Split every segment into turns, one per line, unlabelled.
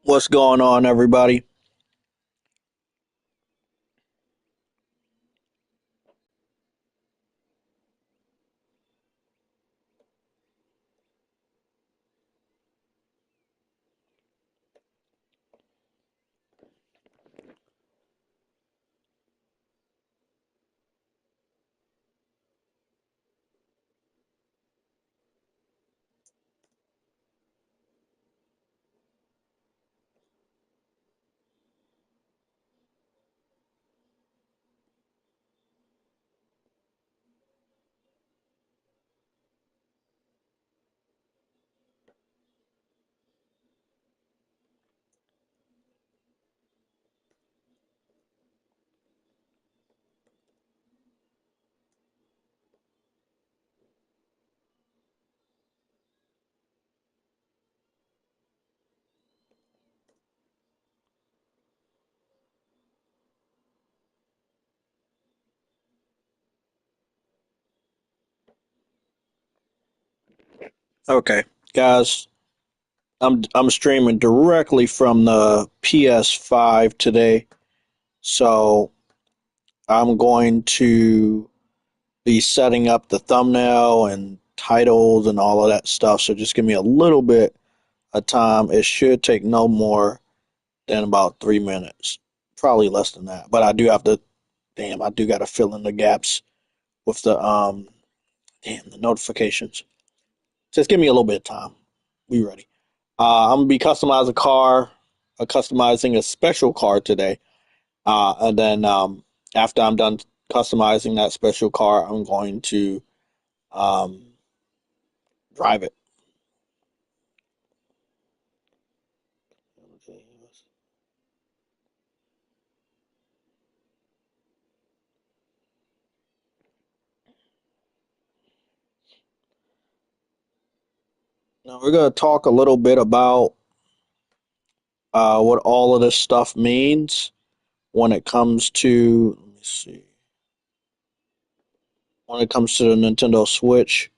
What's going on, everybody? Okay, guys, I'm streaming directly from the PS5 today, so I'm going to be setting up the thumbnail and titles and all of that stuff. So just give me a little bit of time. It should take no more than about 3 minutes, probably less than that. But I do have to. Damn, I do got to fill in the gaps with the notifications. Just give me a little bit of time. We ready. I'm gonna be customizing a special car today. And then after I'm done customizing that special car, I'm going to um, drive it. Now we're gonna talk a little bit about what all of this stuff means when it comes to. Let me see. When it comes to the Nintendo Switch,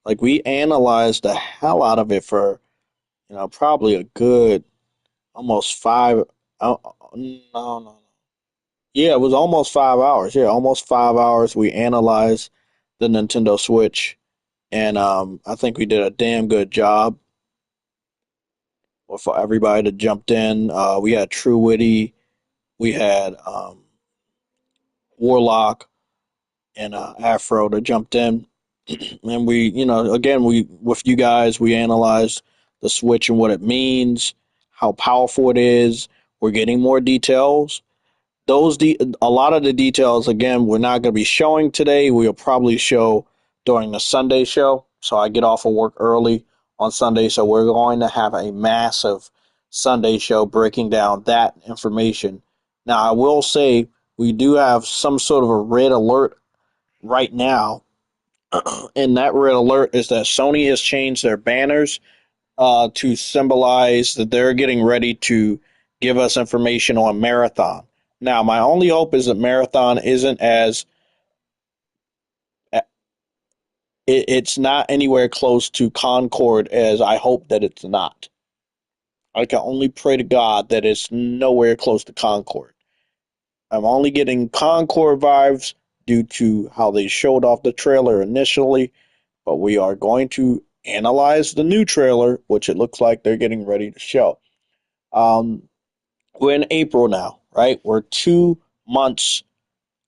like we analyzed the hell out of it for probably a good almost five. No, no, yeah, it was almost 5 hours. Yeah, almost 5 hours. We analyzed the Nintendo Switch, and I think we did a damn good job for everybody that jumped in. We had True Witty, we had Warlock, and Afro that jumped in, and we, again, we with you guys, we analyzed the Switch and what it means, how powerful it is. We're getting more details. A lot of the details again we're not going to be showing today. We'll probably show during the Sunday show. So I get off of work early on Sunday, so we're going to have a massive Sunday show breaking down that information. Now I will say we do have some sort of a red alert right now, and that red alert is that Sony has changed their banners to symbolize that they're getting ready to give us information on Marathon. Now, my only hope is that Marathon isn't as it's not anywhere close to Concord as I hope that it's not. I can only pray to God that it's nowhere close to Concord. I'm only getting Concord vibes due to how they showed off the trailer initially, but we are going to analyze the new trailer, which it looks like they're getting ready to show. Um, we're in April now, right? We're 2 months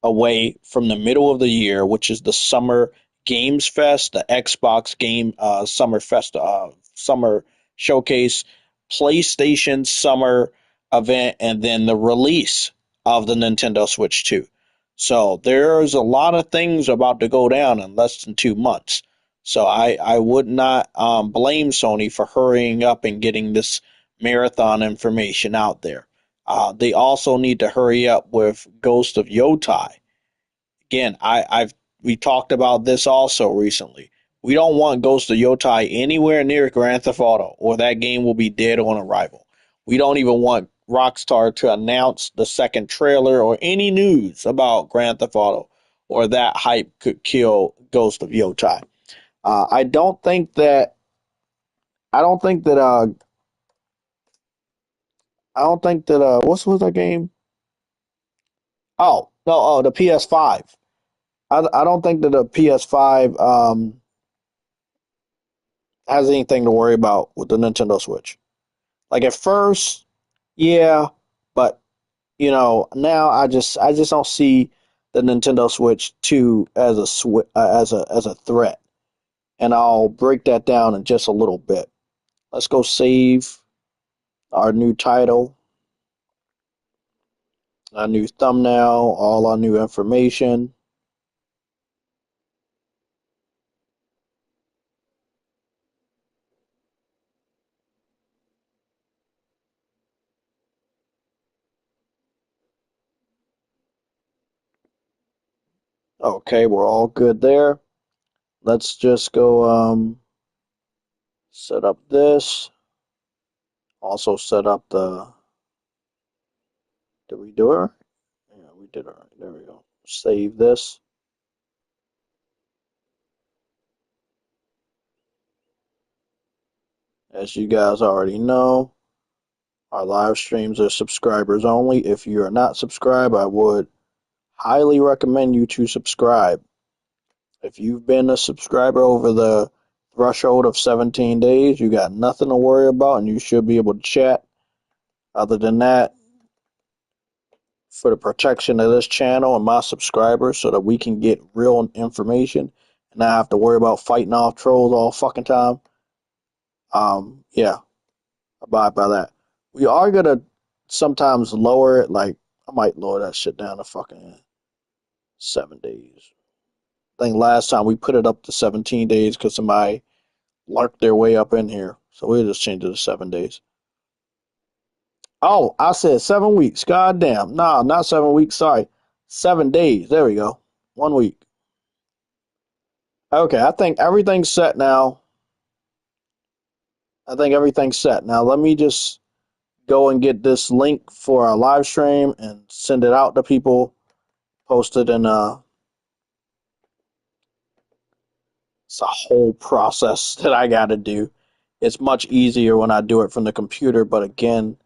away from the middle of the year, which is the Summer Games Fest, the Xbox Game Summer Fest, Summer Showcase, PlayStation Summer event, and then the release of the Nintendo Switch 2. So there's a lot of things about to go down in less than 2 months. So I would not blame Sony for hurrying up and getting this marathon information out there. They also need to hurry up with Ghost of Yotai. Again, I've we talked about this also recently. We don't want Ghost of Yotai anywhere near Grand Theft Auto, or that game will be dead on arrival. We don't even want Rockstar to announce the second trailer or any news about Grand Theft Auto, or that hype could kill Ghost of Yotai. I don't think that I don't think that what's was that game? Oh no, oh the PS5. I don't think that the PS5 has anything to worry about with the Nintendo Switch. Like at first, yeah, but now I just don't see the Nintendo Switch 2 as a threat, and I'll break that down in just a little bit. Let's go save our new title, our new thumbnail, all our new information. Okay, we're all good there. Let's just go set up this. Also set up the. Did we do it? Yeah, we did it. Right. There we go. Save this. As you guys already know, our live streams are subscribers only. If you are not subscribed, I would highly recommend you to subscribe. If you've been a subscriber over the threshold of 17 days, you got nothing to worry about and you should be able to chat. Other than that, for the protection of this channel and my subscribers so that we can get real information and not have to worry about fighting off trolls all fucking time. Yeah, abide by that. We are gonna sometimes lower it, like I might lower that shit down to fucking 7 days. I think last time we put it up to 17 days because somebody lurked their way up in here. So we'll just change it to 7 days. Oh, I said 7 weeks. God damn. Nah, not 7 weeks. Sorry. 7 days. There we go. 1 week. Okay, I think everything's set now. I think everything's set. Now let me just go and get this link for our live stream and send it out to people. Post it in it's a whole process that I gotta do. It's much easier when I do it from the computer, but again,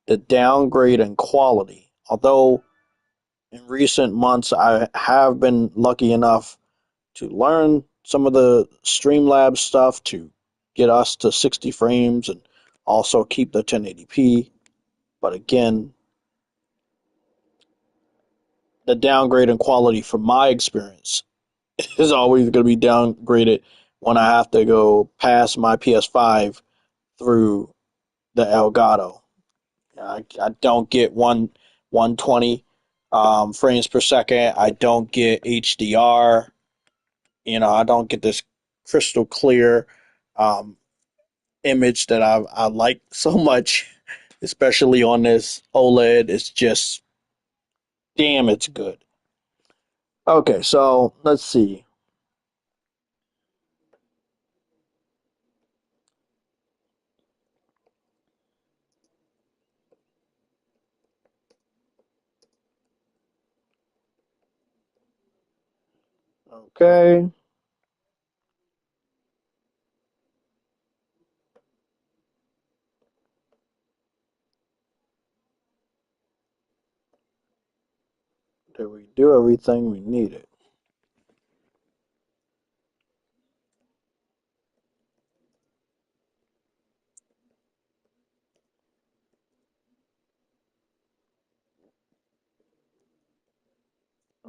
the downgrade in quality. Although in recent months I have been lucky enough to learn some of the Streamlabs stuff to get us to 60 frames and also keep the 1080p. But again, the downgrade in quality from my experience is always going to be downgraded when I have to go past my PS5 through the Elgato. I don't get 120 frames per second. I don't get HDR. I don't get this crystal clear um, image that I like so much, especially on this OLED. It's just damn, it's good. Okay, so let's see. Okay, did we do everything we needed?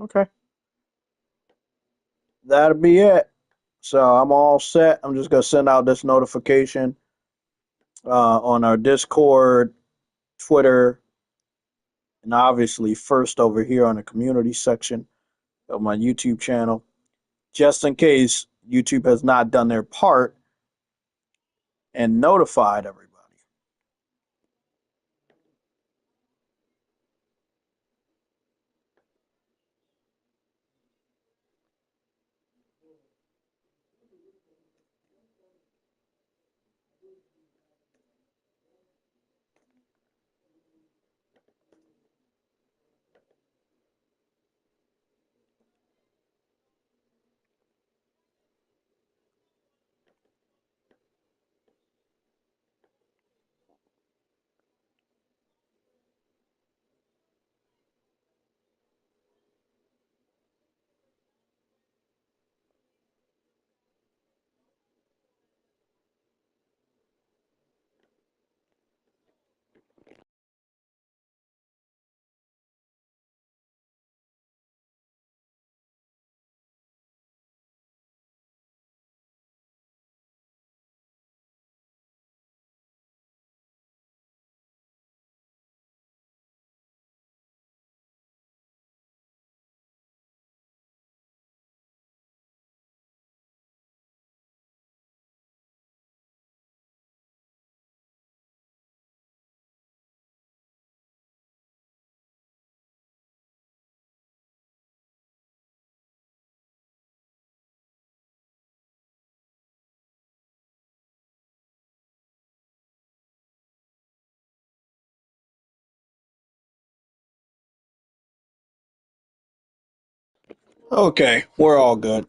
Okay, that'll be it. So I'm all set. I'm just gonna send out this notification on our Discord, Twitter, and obviously first over here on the community section of my YouTube channel, just in case YouTube has not done their part and notified everybody. Okay, we're all good.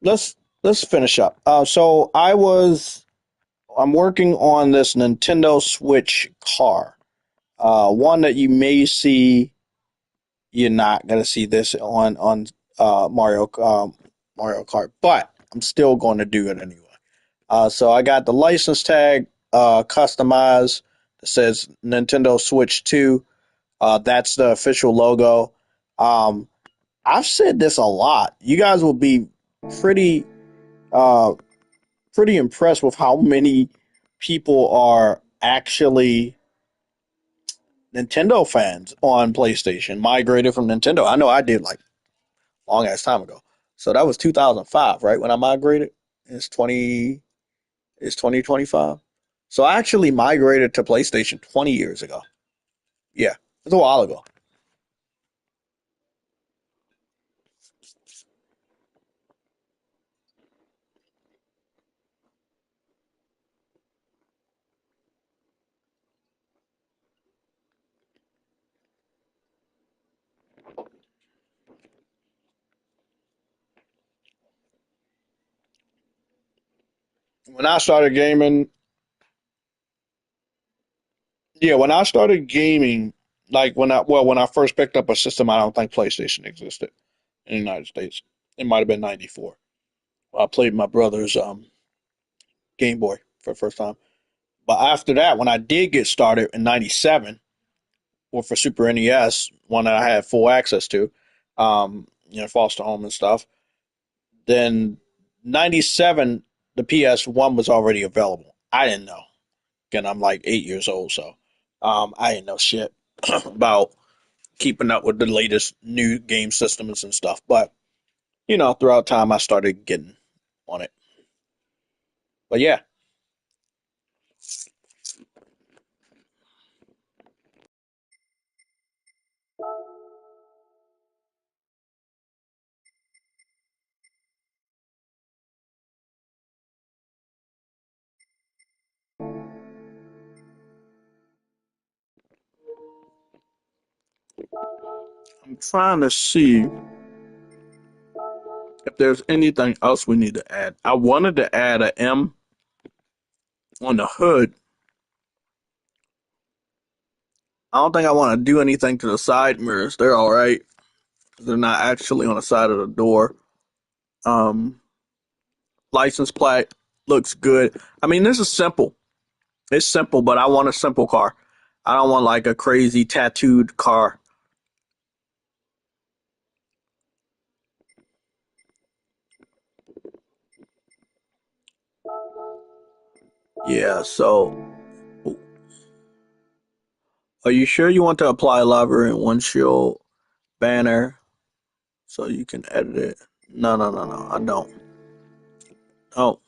Let's let's finish up. I'm working on this Nintendo Switch car. One that you may see. You're not gonna see this on Mario Kart, but I'm still going to do it anyway. So I got the license tag customized that says Nintendo Switch 2. That's the official logo. Um, I've said this a lot. You guys will be pretty uh, pretty impressed with how many people are actually Nintendo fans on PlayStation, migrated from Nintendo. I know I did like long ass time ago. So that was 2005, right? When I migrated. It's 2025. So I actually migrated to PlayStation 20 years ago. Yeah, it's a while ago. When I started gaming, yeah, when I started gaming, like when I first picked up a system, I don't think PlayStation existed in the United States. It might have been '94. I played my brother's Game Boy for the first time. But after that, when I did get started in '97, or for Super NES, one that I had full access to, foster home and stuff. Then '97, the PS1 was already available. I didn't know. Again, I'm like 8 years old, so I didn't know shit about keeping up with the latest new game systems and stuff. But throughout time, I started getting on it. But yeah, I'm trying to see if there's anything else we need to add. I wanted to add a M on the hood. I don't think I want to do anything to the side mirrors. They're all right. They're not actually on the side of the door. Um, License plate looks good. I mean, this is simple. It's simple, but I want a simple car. I don't want like a crazy tattooed car. Yeah, so are you sure you want to apply lever in windshield banner so you can edit it? No, no, no, no, I don't. Oh,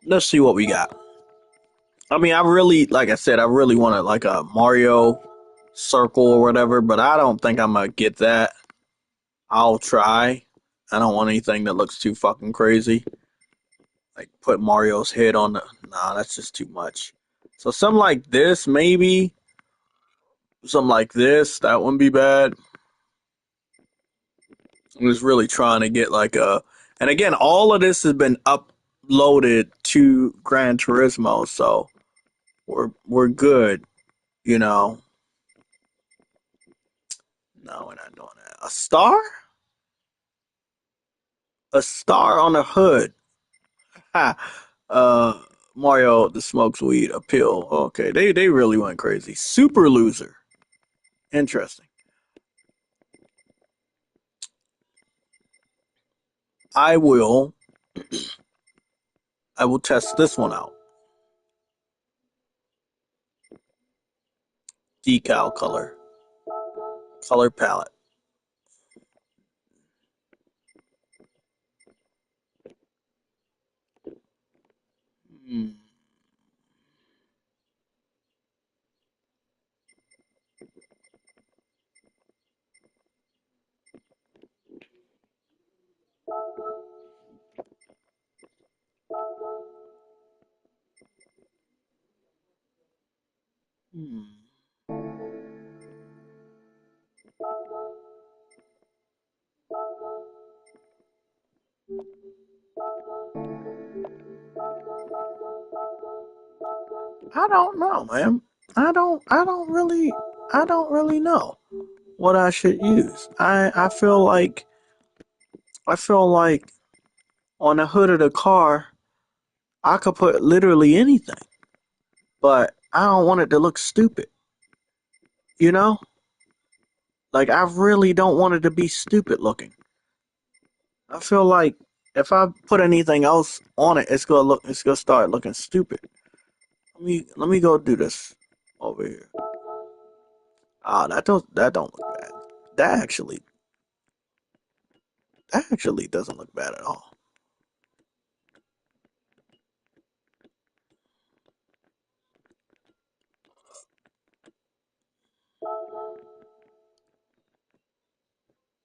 let's see what we got. I mean, like I said, I really wanted like a Mario circle or whatever, but I don't think I'm gonna get that. I'll try. I don't want anything that looks too fucking crazy. Like put Mario's head on the. Nah, that's just too much. So something like this, maybe something like this. That wouldn't be bad. I'm just really trying to get like a. And again, all of this has been uploaded to Gran Turismo, so we're good. You know. No, we're not doing that. A star? A star on the hood. Ha. Uh, Mario the smokes weed. A pill. Okay, they really went crazy. Super loser. Interesting. I will I will test this one out. Decal color palette. Hmm. Hmm. I don't know, man. I don't really know what I should use. I feel like on the hood of the car, I could put literally anything, but I don't want it to look stupid. You know, like I really don't want it to be stupid looking. I feel like if I put anything else on it, it's gonna start looking stupid. Let me go do this over here. Ah, that don't look bad. That actually that actually doesn't look bad at all.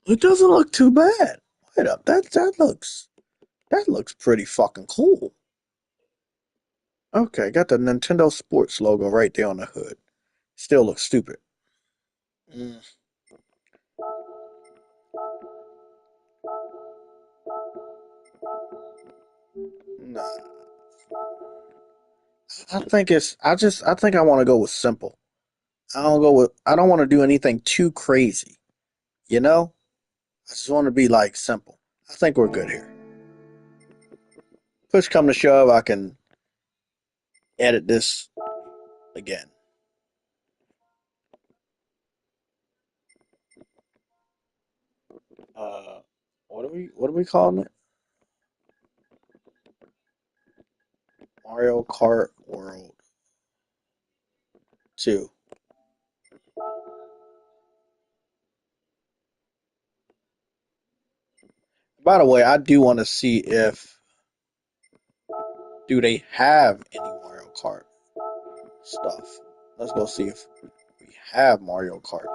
It doesn't look too bad. Wait up, that looks pretty fucking cool. Okay, got the Nintendo Sports logo right there on the hood. Still looks stupid. Mm, nah, I think I want to go with simple. I don't want to do anything too crazy. You know, I just want to be like simple. I think we're good here. Push come to shove, I can edit this again. Uh, what are we calling it? Mario Kart World 2. By the way, I do want to see if do they have any Mario Kart stuff. Let's go see if we have Mario Kart.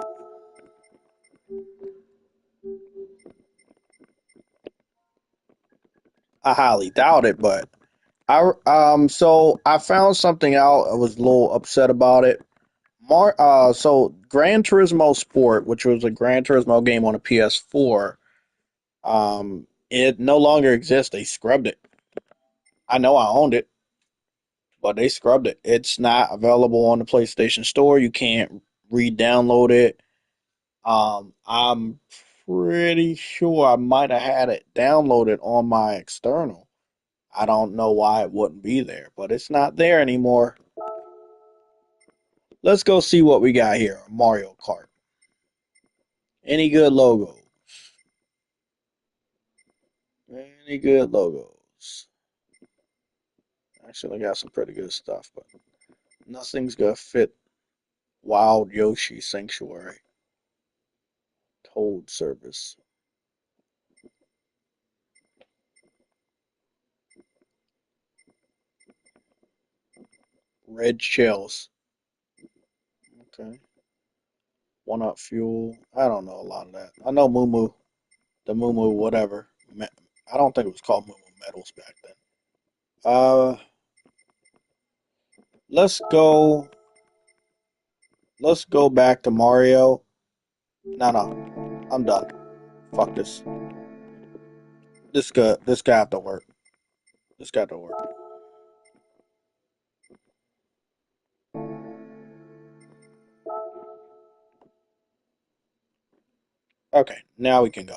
I highly doubt it, but so I found something out. I was a little upset about it. So Gran Turismo Sport, which was a Gran Turismo game on a PS4, it no longer exists. They scrubbed it. I know I owned it, but they scrubbed it. It's not available on the PlayStation Store. You can't re-download it. I'm pretty sure I might have had it downloaded on my external. I don't know why it wouldn't be there, but it's not there anymore. Let's go see what we got here. Mario Kart. Any good logos? Any good logos? Actually, I got some pretty good stuff, but nothing's gonna fit Wild Yoshi Sanctuary. Toad Service. Red Shells. Okay. One Up Fuel. I don't know a lot of that. I know Moo Moo. The Moo Moo whatever. I don't think it was called Moo Moo Metals back then. Uh, let's go. Let's go back to Mario. No, no, I'm done. Fuck this. This guy have to work. This got to work. Okay, now we can go.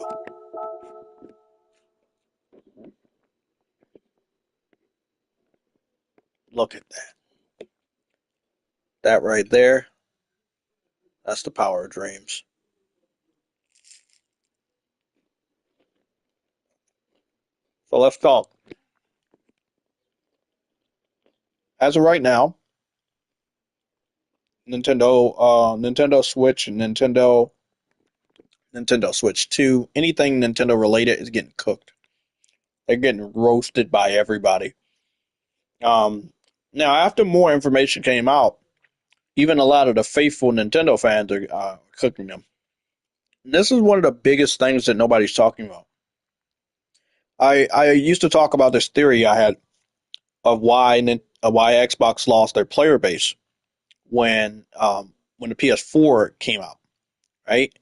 Look at that. That right there. That's the power of dreams. So let's talk. As of right now, Nintendo Switch and Nintendo Switch 2, anything Nintendo related is getting cooked. They're getting roasted by everybody. Um, Now after more information came out, even a lot of the faithful Nintendo fans are cooking them. This is one of the biggest things that nobody's talking about. I used to talk about this theory I had of why Xbox lost their player base. when the PS4 came out, right?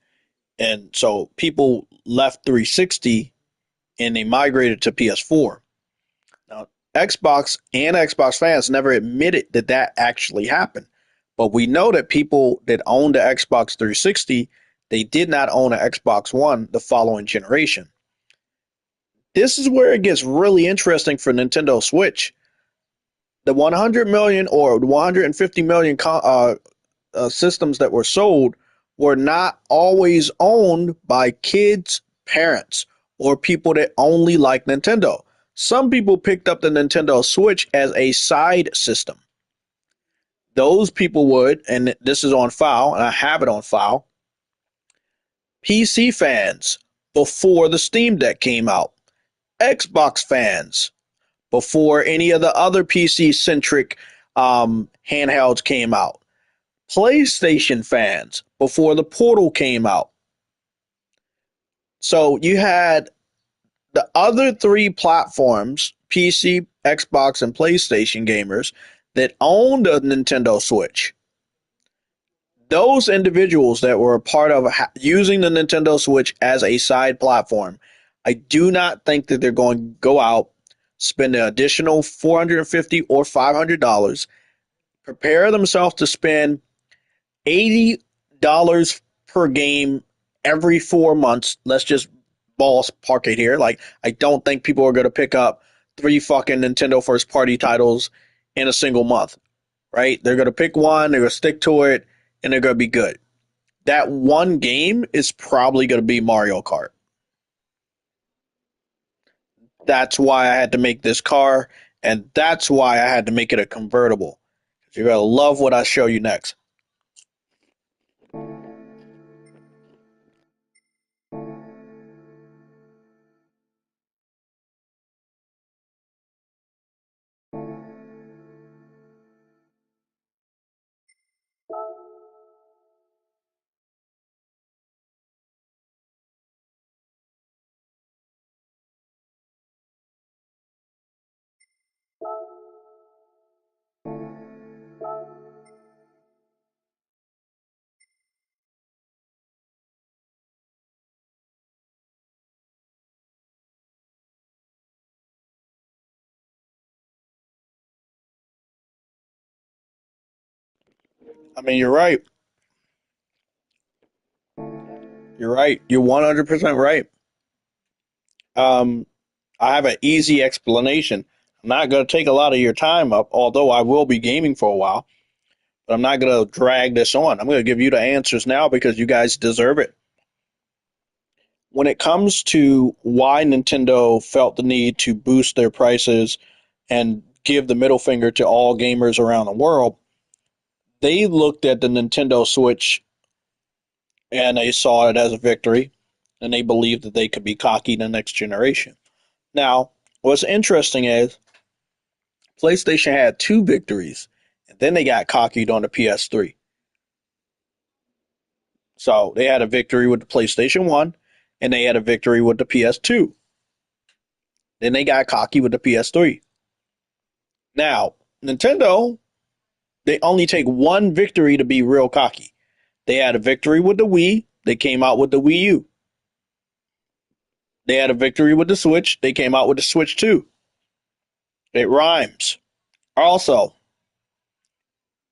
And so people left 360 and they migrated to PS4. Now, Xbox and Xbox fans never admitted that that actually happened. But we know that people that owned the Xbox 360, they did not own an Xbox One the following generation. This is where it gets really interesting for Nintendo Switch. The 100 million or 150 million systems that were sold were not always owned by kids' parents or people that only like Nintendo. Some people picked up the Nintendo Switch as a side system. Those people would, and this is on file, and I have it on file, PC fans before the Steam Deck came out, Xbox fans before any of the other PC centric handhelds came out, PlayStation fans before the Portal came out. So you had the other three platforms, PC, Xbox, and PlayStation gamers that owned a Nintendo Switch. Those individuals that were a part of using the Nintendo Switch as a side platform, I do not think that they're going to go out, spend an additional $450 or $500, prepare themselves to spend $80 per game every 4 months. Let's just ball park it here. Like, I don't think people are going to pick up three fucking Nintendo first party titles in a single month, right? They're going to pick one, they're going to stick to it, and they're going to be good. That one game is probably going to be Mario Kart. That's why I had to make this car, and that's why I had to make it a convertible. You're going to love what I show you next. I mean, you're right. You're right. You're 100% right. Um, I have an easy explanation. I'm not going to take a lot of your time up, although I will be gaming for a while, but I'm not going to drag this on. I'm going to give you the answers now because you guys deserve it. When it comes to why Nintendo felt the need to boost their prices and give the middle finger to all gamers around the world, they looked at the Nintendo Switch and they saw it as a victory, and they believed that they could be cocky the next generation. Now, what's interesting is PlayStation had two victories, and then they got cocky on the PS3. So they had a victory with the PlayStation 1, and they had a victory with the PS2. Then they got cocky with the PS3. Now, Nintendo, they only take one victory to be real cocky. They had a victory with the Wii, they came out with the Wii U. They had a victory with the Switch, they came out with the Switch 2. It rhymes. Also,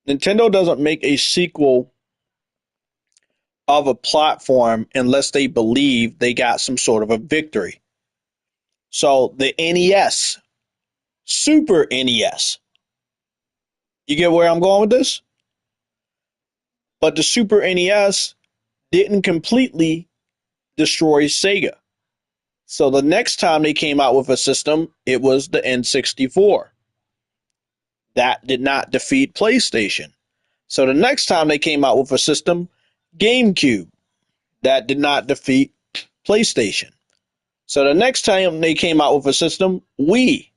Nintendo doesn't make a sequel of a platform unless they believe they got some sort of a victory. So the NES, Super NES, you get where I'm going with this? But the Super NES didn't completely destroy Sega. So the next time they came out with a system, it was the N64. That did not defeat PlayStation. So the next time they came out with a system, GameCube. That did not defeat PlayStation. So the next time they came out with a system, Wii.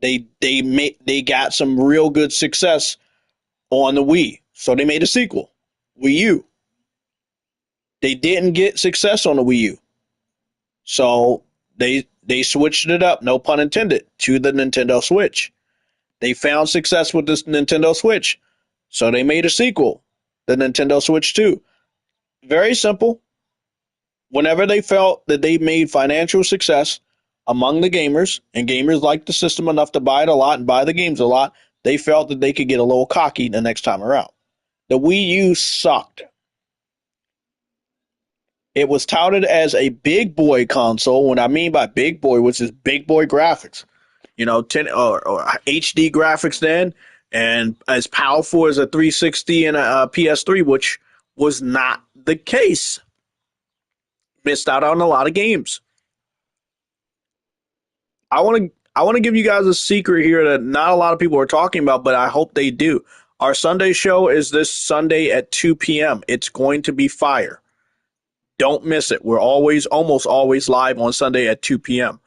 They got some real good success on the Wii. So they made a sequel, Wii U. They didn't get success on the Wii U. So they switched it up, no pun intended, to the Nintendo Switch. They found success with this Nintendo Switch, so they made a sequel, the Nintendo Switch 2. Very simple. Whenever they felt that they made financial success among the gamers, and gamers liked the system enough to buy it a lot and buy the games a lot, they felt that they could get a little cocky the next time around. The Wii U sucked. It was touted as a big boy console. What I mean by big boy was just big boy graphics, 10 or HD graphics then, and as powerful as a 360 and a PS3, which was not the case. Missed out on a lot of games. I want to give you guys a secret here that not a lot of people are talking about, but I hope they do. Our Sunday show is this Sunday at 2 p.m. It's going to be fire. Don't miss it. We're almost always live on Sunday at 2 p.m.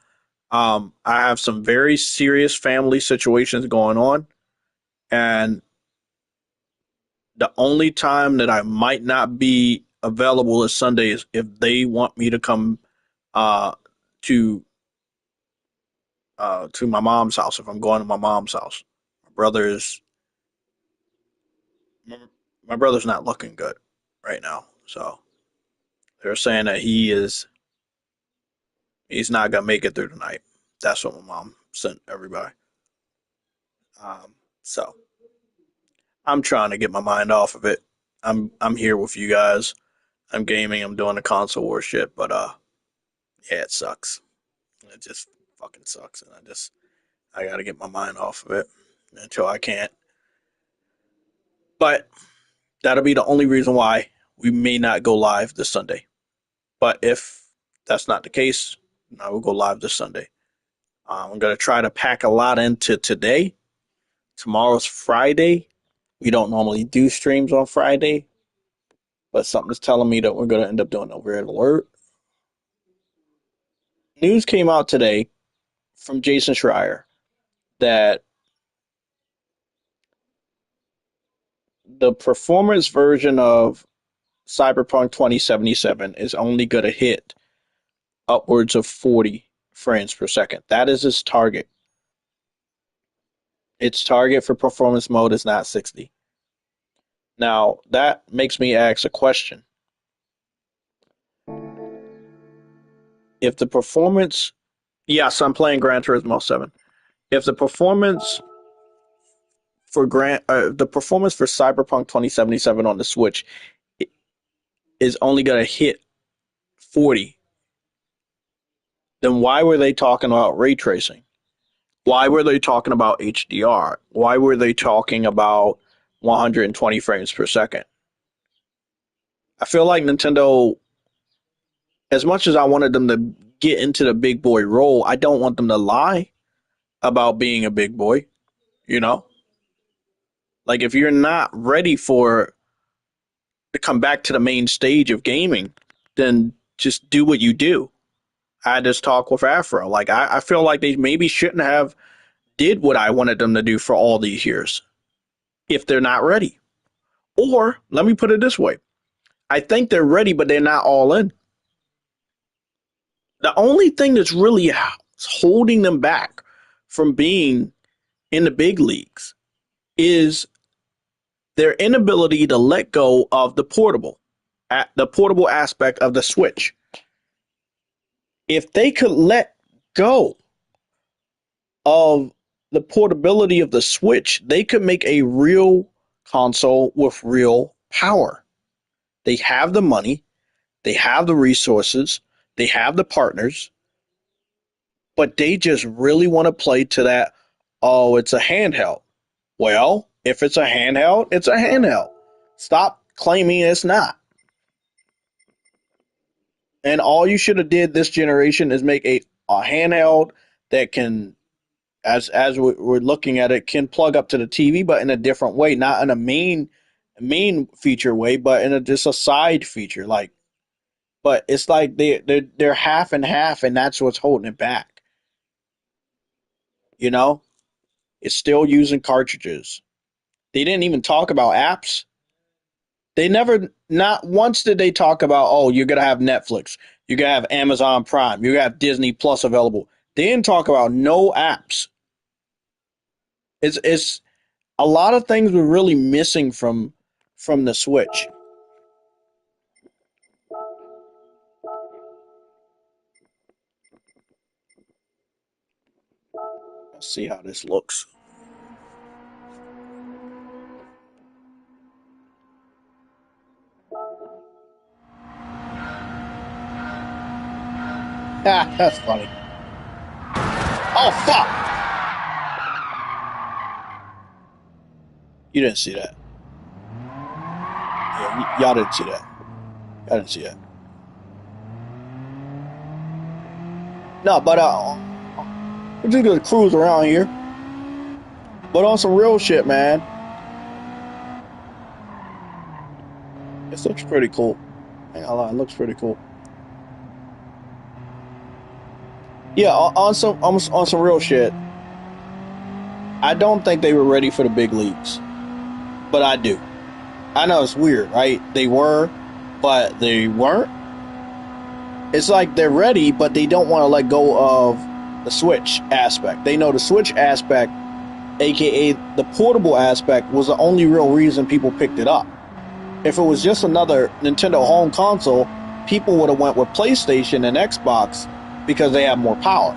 I have some very serious family situations going on, and the only time that I might not be available is Sunday is if they want me to come uh, to to my mom's house. If I'm going to my mom's house, my brother is my brother's not looking good right now, so they're saying that he's not gonna make it through the night. That's what my mom sent everybody. So I'm trying to get my mind off of it. I'm here with you guys. I'm gaming. I'm doing the console war shit, but yeah, it sucks. It just fucking sucks, and I gotta get my mind off of it until I can't. But that'll be the only reason why we may not go live this Sunday. But if that's not the case, I will go live this Sunday. I'm gonna try to pack a lot into today. Tomorrow's Friday. We don't normally do streams on Friday, but something's telling me that we're gonna end up doing a red alert. News came out today from Jason Schreier that the performance version of Cyberpunk 2077 is only going to hit upwards of 40 frames per second. That is its target. Its target for performance mode is not 60. Now, that makes me ask a question. If the performance, yes, I'm playing Gran Turismo 7. If the performance for Cyberpunk 2077 on the Switch is only going to hit 40, then why were they talking about ray tracing? Why were they talking about HDR? Why were they talking about 120 frames per second? I feel like Nintendo, as much as I wanted them to get into the big boy role, I don't want them to lie about being a big boy. You know, like if you're not ready for to come back to the main stage of gaming, then just do what you do. I had this talk with Afro. Like I feel like they maybe shouldn't have did what I wanted them to do for all these years if they're not ready. Or let me put it this way. I think they're ready, but they're not all in. The only thing that's really holding them back from being in the big leagues is their inability to let go of the portable aspect of the Switch. If they could let go of the portability of the Switch, they could make a real console with real power. They have the money, they have the resources, they have the partners, but they just really want to play to that, oh, it's a handheld. Well, if it's a handheld, it's a handheld. Stop claiming it's not. And all you should have did this generation is make a handheld that can, as we're looking at it, can plug up to the TV, but in a different way, not in a main feature way, but in just a side feature. Like, but it's like they're half and half, and that's what's holding it back. You know, it's still using cartridges. They didn't even talk about apps. They never, not once did they talk about, oh, you're gonna have Netflix, you're gonna have Amazon Prime, you're gonna have Disney Plus available. They didn't talk about no apps. It's a lot of things were really missing from the Switch. Let's see how this looks. Ah, that's funny. Oh fuck! You didn't see that. Yeah, y'all didn't see that. Y'all didn't see that. No, but we're just gonna cruise around here. But on some real shit, man. This looks pretty cool. Ain't gonna lie, it looks pretty cool. Yeah, on some real shit. I don't think they were ready for the big leagues, but I do. I know it's weird, right? They were, but they weren't. It's like they're ready, but they don't want to let go of the Switch aspect. They know the Switch aspect, aka the portable aspect, was the only real reason people picked it up. If it was just another Nintendo home console, people would have went with PlayStation and Xbox because they have more power.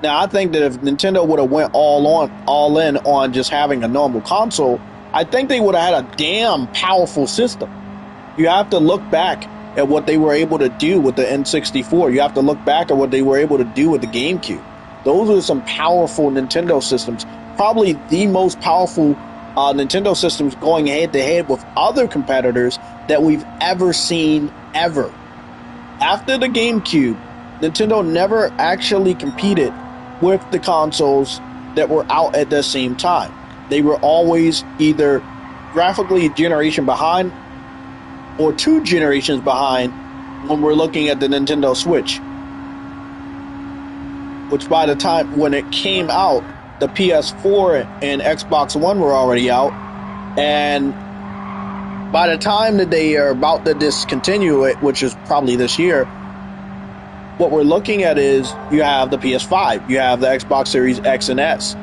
Now, I think that if Nintendo would have went all in on just having a normal console, I think they would have had a damn powerful system. You have to look back at what they were able to do with the N64. You have to look back at what they were able to do with the GameCube. Those are some powerful Nintendo systems. Probably the most powerful Nintendo systems going head to head with other competitors that we've ever seen ever. After the GameCube, Nintendo never actually competed with the consoles that were out at the same time. They were always either graphically a generation behind or two generations behind when we're looking at the Nintendo Switch. Which by the time when it came out, the PS4 and Xbox One were already out. And by the time that they are about to discontinue it, which is probably this year, what we're looking at is you have the PS5, you have the Xbox Series X and S,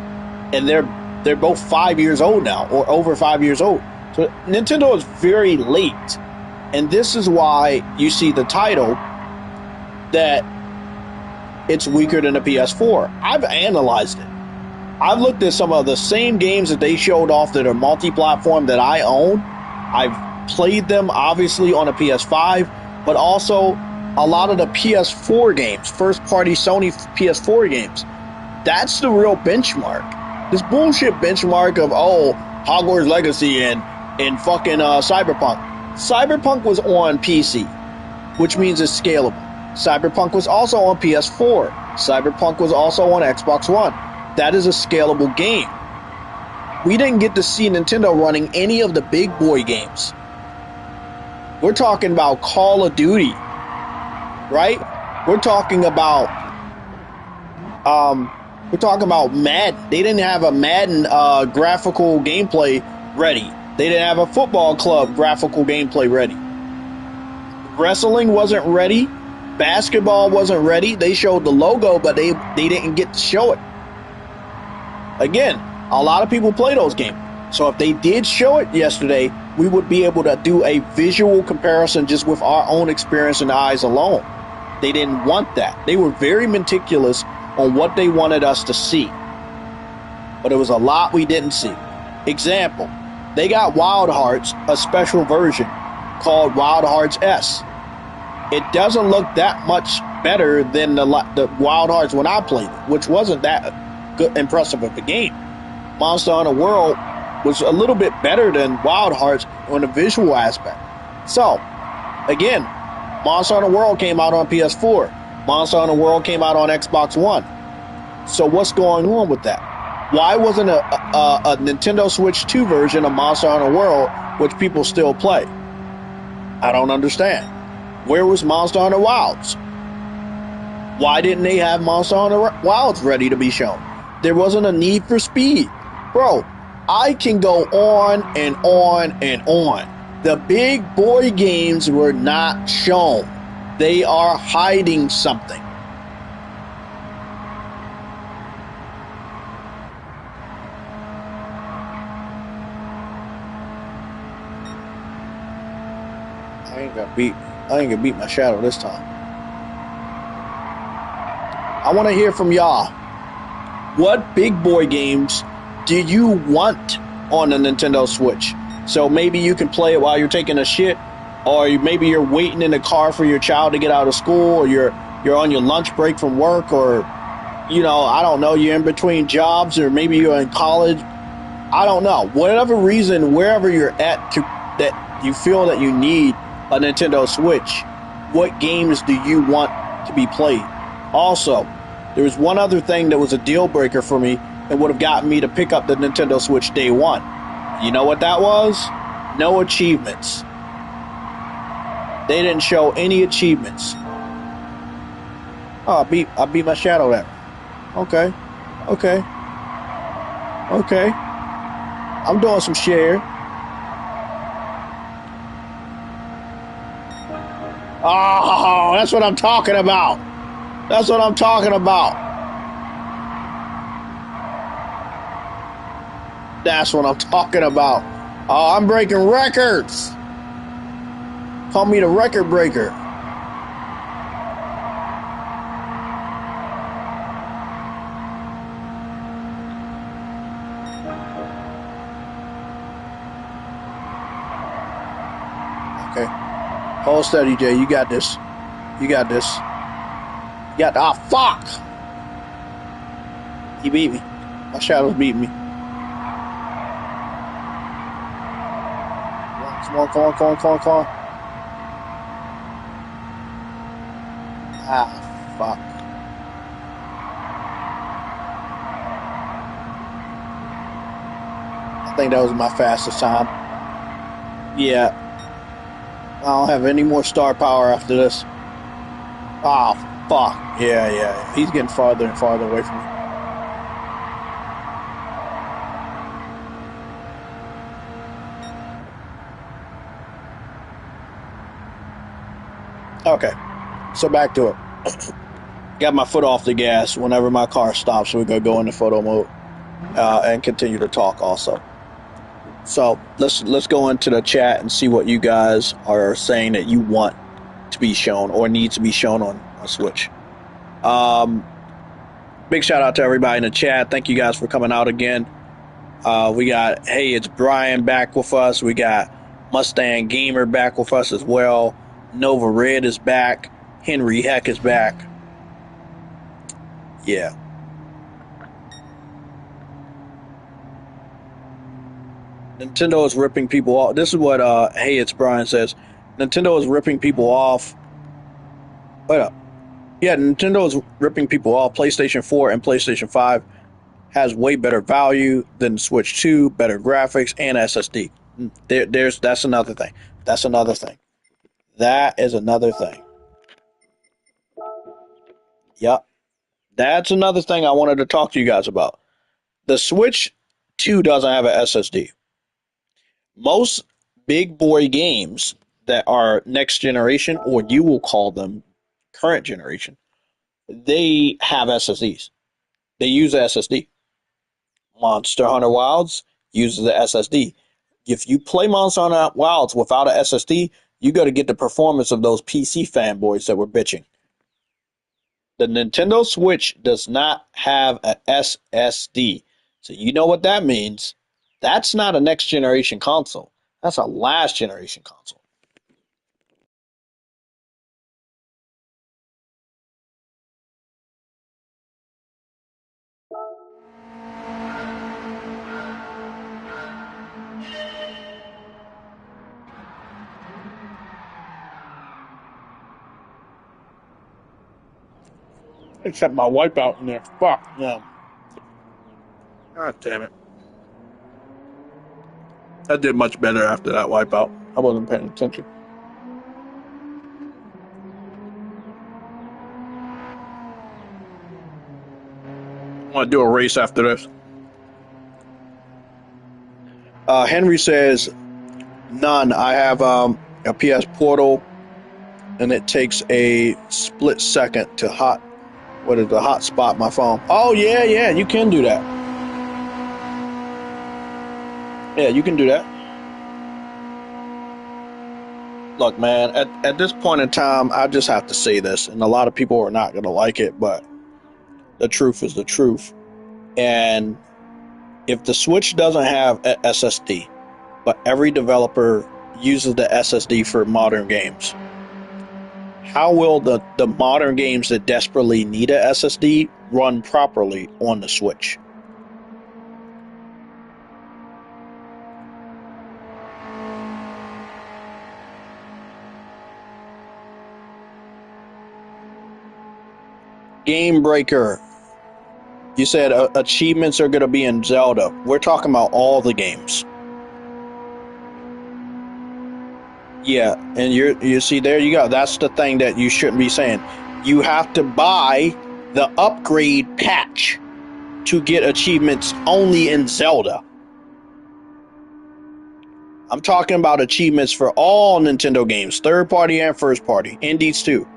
and they're both 5 years old now, or over 5 years old. So Nintendo is very late, and this is why you see the title that it's weaker than the PS4. I've analyzed it. I've looked at some of the same games that they showed off that are multi-platform that I own. I've played them obviously on a PS5, but also a lot of the PS4 games, first-party Sony PS4 games. That's the real benchmark. This bullshit benchmark of, Hogwarts Legacy and fucking Cyberpunk. Cyberpunk was on PC, which means it's scalable. Cyberpunk was also on PS4. Cyberpunk was also on Xbox One. That is a scalable game. We didn't get to see Nintendo running any of the big boy games. We're talking about Call of Duty, right? We're talking about Madden. They didn't have a Madden graphical gameplay ready. They didn't have a football club graphical gameplay ready. Wrestling wasn't ready. Basketball wasn't ready. They showed the logo, but they didn't get to show it. Again, a lot of people play those games. So if they did show it yesterday, we would be able to do a visual comparison just with our own experience and eyes alone. They didn't want that. They were very meticulous on what they wanted us to see. But it was a lot we didn't see. Example, they got Wild Hearts, a special version called Wild Hearts S. It doesn't look that much better than the Wild Hearts when I played it, which wasn't that good, impressive of a game. Monster Hunter World was a little bit better than Wild Hearts on the visual aspect. So, again, Monster Hunter World came out on PS4. Monster Hunter World came out on Xbox One. So what's going on with that? Why wasn't a Nintendo Switch 2 version of Monster Hunter World, which people still play? I don't understand. Where was Monster Hunter Wilds? Why didn't they have Monster Hunter Wilds ready to be shown? There wasn't a need for speed. Bro, I can go on and on and on. The big boy games were not shown. They are hiding something. I ain't gonna beat my shadow this time. I want to hear from y'all. What big boy games do you want on the Nintendo Switch? So maybe you can play it while you're taking a shit, or maybe you're waiting in the car for your child to get out of school, or you're on your lunch break from work, or I don't know, you're in between jobs, or maybe you're in college. I don't know. Whatever reason, wherever you're at, that you feel that you need a Nintendo Switch, what games do you want to be played? Also, there was one other thing that was a deal breaker for me and would have gotten me to pick up the Nintendo Switch day one. You know what that was? No achievements. They didn't show any achievements. Oh, I beat my shadow there. Okay. I'm doing some share. Oh, that's what I'm talking about. That's what I'm talking about. That's what I'm talking about. Oh, I'm breaking records. Call me the record breaker. Okay. Hold steady, Jay. You got this. Ah, fuck! He beat me. My shadows beat me. Come on. Ah, fuck. I think that was my fastest time. Yeah. I don't have any more star power after this. Oh, fuck. Yeah. He's getting farther and farther away from me. Okay. So back to it. Got my foot off the gas whenever my car stops. We're going to go into photo mode and continue to talk also. So let's go into the chat and see what you guys are saying that you want to be shown or needs to be shown on Switch. Big shout out to everybody in the chat. Thank you guys for coming out again. We got, hey, it's Brian back with us. We got Mustang Gamer back with us as well. Nova Red is back. Henry Heck is back. Yeah. Nintendo is ripping people off. This is what, hey, it's Brian says. Nintendo is ripping people off. Wait up. Yeah, Nintendo is ripping people off. PlayStation 4 and PlayStation 5 has way better value than Switch 2, better graphics, and SSD. That's another thing. That is another thing. Yep. That's another thing I wanted to talk to you guys about. The Switch 2 doesn't have an SSD. Most big boy games that are next generation, or you will call them current generation, they have SSDs. They use a SSD. Monster Hunter Wilds uses the SSD. If you play Monster Hunter Wilds without a SSD, you got to get the performance of those PC fanboys that were bitching. The Nintendo Switch does not have a SSD. So you know what that means. That's not a next generation console. That's a last generation console. Except my wipeout in there. Fuck. Yeah. God damn it. I did much better after that wipeout. I wasn't paying attention. I want to do a race after this. Henry says, none. I have a PS Portal, and it takes a split second to hotspot my phone. Oh, yeah, you can do that. Yeah, you can do that. Look, man, at this point in time, I just have to say this, and a lot of people are not going to like it, but the truth is the truth. And if the Switch doesn't have a SSD, but every developer uses the SSD for modern games, how will the modern games that desperately need a SSD run properly on the Switch? Game Breaker, you said achievements are going to be in Zelda. We're talking about all the games. Yeah, and you see, there you go. That's the thing that you shouldn't be saying. You have to buy the upgrade patch to get achievements only in Zelda. I'm talking about achievements for all Nintendo games, third party and first party, indies too.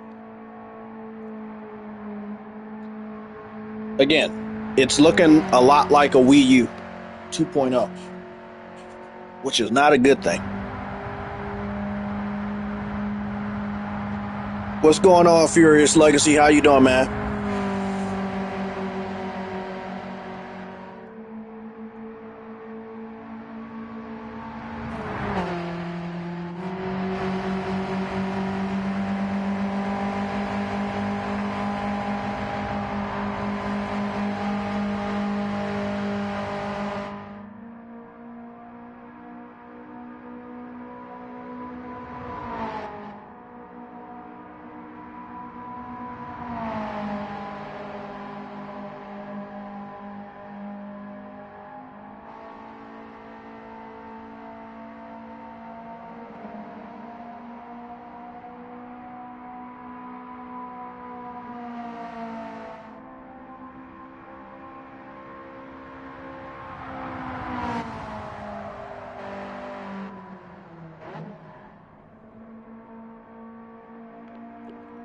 Again, it's looking a lot like a Wii U 2.0, which is not a good thing. What's going on, Furious Legacy? How you doing, man?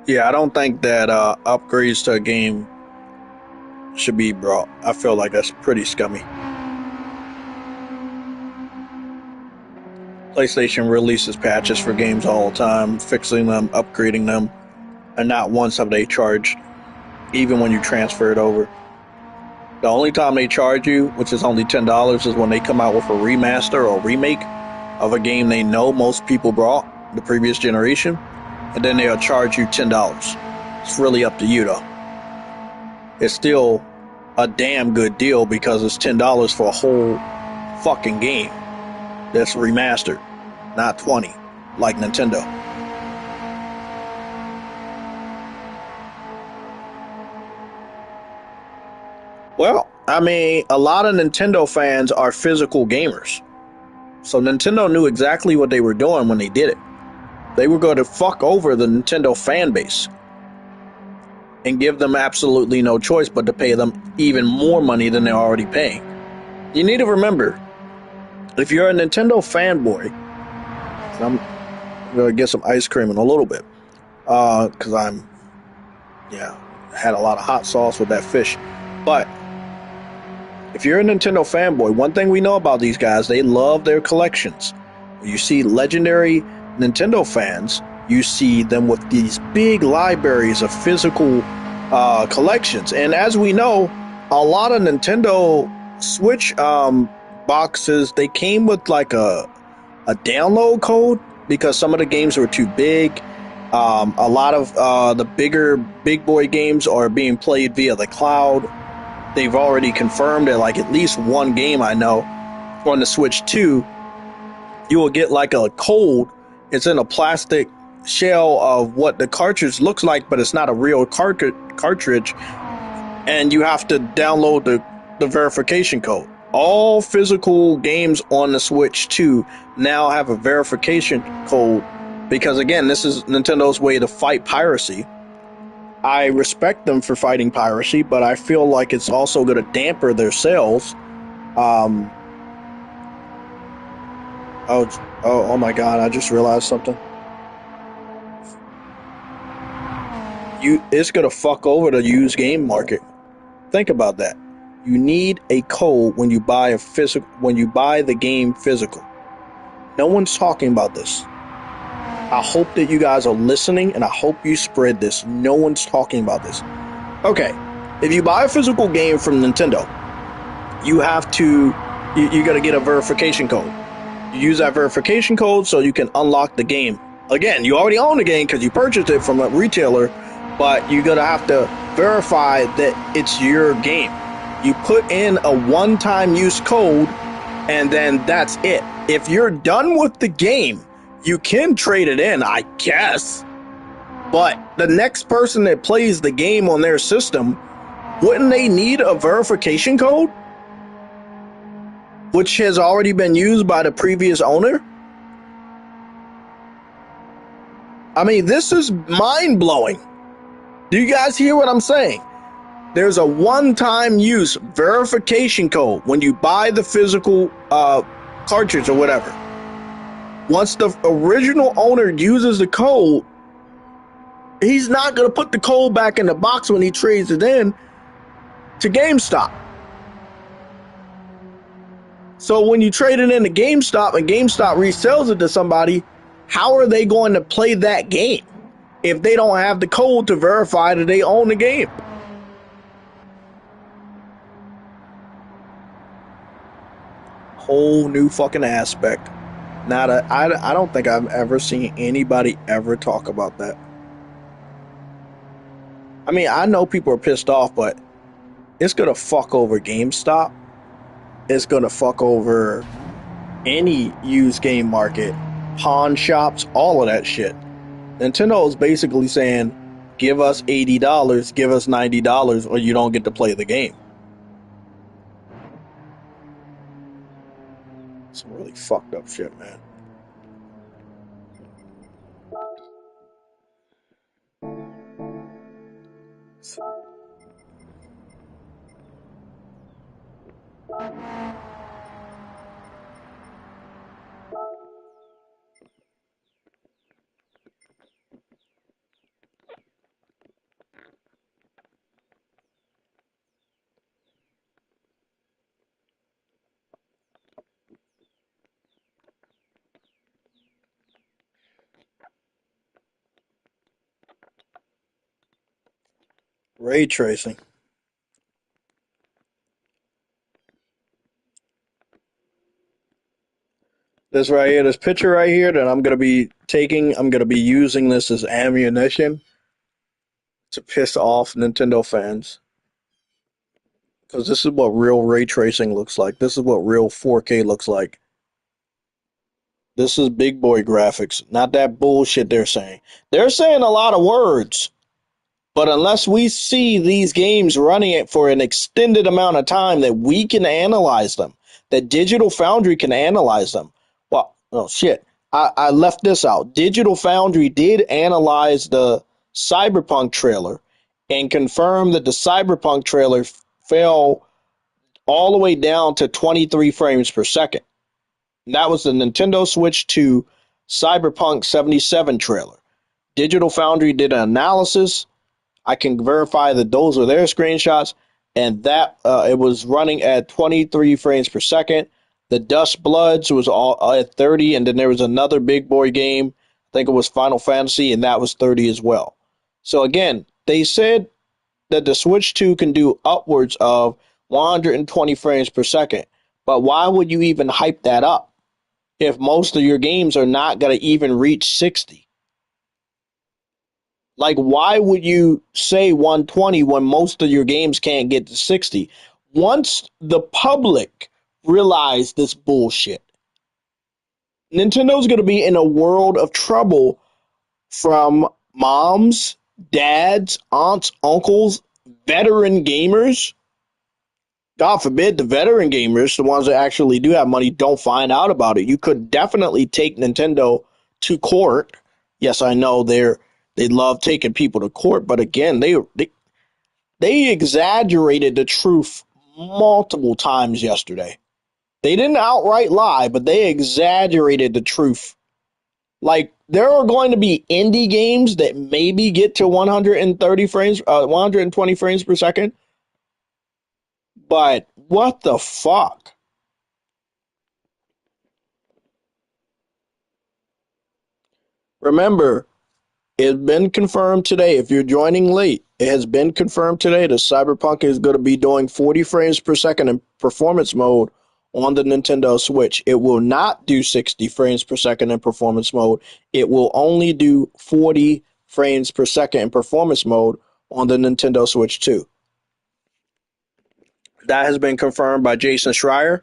Yeah, I don't think that upgrades to a game should be brought. I feel like that's pretty scummy. PlayStation releases patches for games all the time, fixing them, upgrading them, and not once have they charged, even when you transfer it over. The only time they charge you, which is only $10, is when they come out with a remaster or remake of a game they know most people bought the previous generation, and then they'll charge you $10. It's really up to you, though. It's still a damn good deal because it's $10 for a whole fucking game that's remastered, not 20 like Nintendo. Well, I mean, a lot of Nintendo fans are physical gamers. So Nintendo knew exactly what they were doing when they did it. They were going to fuck over the Nintendo fan base and give them absolutely no choice but to pay them even more money than they're already paying. You need to remember, if you're a Nintendo fanboy, I'm going to get some ice cream in a little bit, because had a lot of hot sauce with that fish. But if you're a Nintendo fanboy, one thing we know about these guys, they love their collections. When you see legendary Nintendo fans, you see them with these big libraries of physical collections. And as we know, a lot of Nintendo Switch boxes, they came with like a download code because some of the games were too big. A lot of the big boy games are being played via the cloud. They've already confirmed that like at least one game I know on the Switch 2, you will get like a code. It's in a plastic shell of what the cartridge looks like, but it's not a real cartridge. And you have to download the verification code. All physical games on the Switch 2 now have a verification code because, again, this is Nintendo's way to fight piracy. I respect them for fighting piracy, but I feel like it's also going to damper their sales. Oh my God! I just realized something. It's going to fuck over the used game market. Think about that. You need a code when you buy the game physical. No one's talking about this. I hope that you guys are listening, and I hope you spread this. No one's talking about this. Okay, if you buy a physical game from Nintendo, you have to, you got to get a verification code. You use that verification code so you can unlock the game. Again, you already own the game because you purchased it from a retailer, but you're going to have to verify that it's your game. You put in a one-time use code, and then that's it. If you're done with the game, you can trade it in, I guess. But the next person that plays the game on their system, wouldn't they need a verification code? Which has already been used by the previous owner? I mean, this is mind-blowing. Do you guys hear what I'm saying? There's a one-time use verification code when you buy the physical cartridge or whatever. Once the original owner uses the code, he's not going to put the code back in the box when he trades it in to GameStop. So when you trade it into GameStop and GameStop resells it to somebody, how are they going to play that game if they don't have the code to verify that they own the game? Whole new fucking aspect. I don't think I've ever seen anybody ever talk about that. I mean, I know people are pissed off, but it's gonna fuck over GameStop. It's gonna fuck over any used game market, pawn shops, all of that shit. Nintendo is basically saying, give us $80, give us $90, or you don't get to play the game. Some really fucked up shit, man. Ray tracing. This right here, this picture right here that I'm gonna be taking, I'm gonna be using this as ammunition to piss off Nintendo fans. Because this is what real ray tracing looks like. This is what real 4K looks like. This is big boy graphics, not that bullshit they're saying. They're saying a lot of words, but unless we see these games running it for an extended amount of time that we can analyze them, that Digital Foundry can analyze them. Well, oh shit, I left this out. Digital Foundry did analyze the Cyberpunk trailer and confirm that the Cyberpunk trailer fell all the way down to 23 frames per second. And that was the Nintendo Switch 2 Cyberpunk 77 trailer. Digital Foundry did an analysis. I can verify that those were their screenshots, and that it was running at 23 frames per second. The Dust Bloods was all at 30, and then there was another big boy game. I think it was Final Fantasy, and that was 30 as well. So again, they said that the Switch 2 can do upwards of 120 frames per second. But why would you even hype that up if most of your games are not going to even reach 60? Like, why would you say 120 when most of your games can't get to 60? Once the public realize this bullshit, Nintendo's going to be in a world of trouble from moms, dads, aunts, uncles, veteran gamers. God forbid the veteran gamers, the ones that actually do have money, don't find out about it. You could definitely take Nintendo to court. Yes, I know they love taking people to court, but again, they exaggerated the truth multiple times yesterday. They didn't outright lie, but they exaggerated the truth. Like, there are going to be indie games that maybe get to 120 frames per second, but what the fuck? Remember, it's been confirmed today. If you're joining late, it has been confirmed today that Cyberpunk is going to be doing 40 frames per second in performance mode on the Nintendo Switch. It will not do 60 frames per second in performance mode. It will only do 40 frames per second in performance mode on the Nintendo Switch 2. That has been confirmed by Jason Schreier.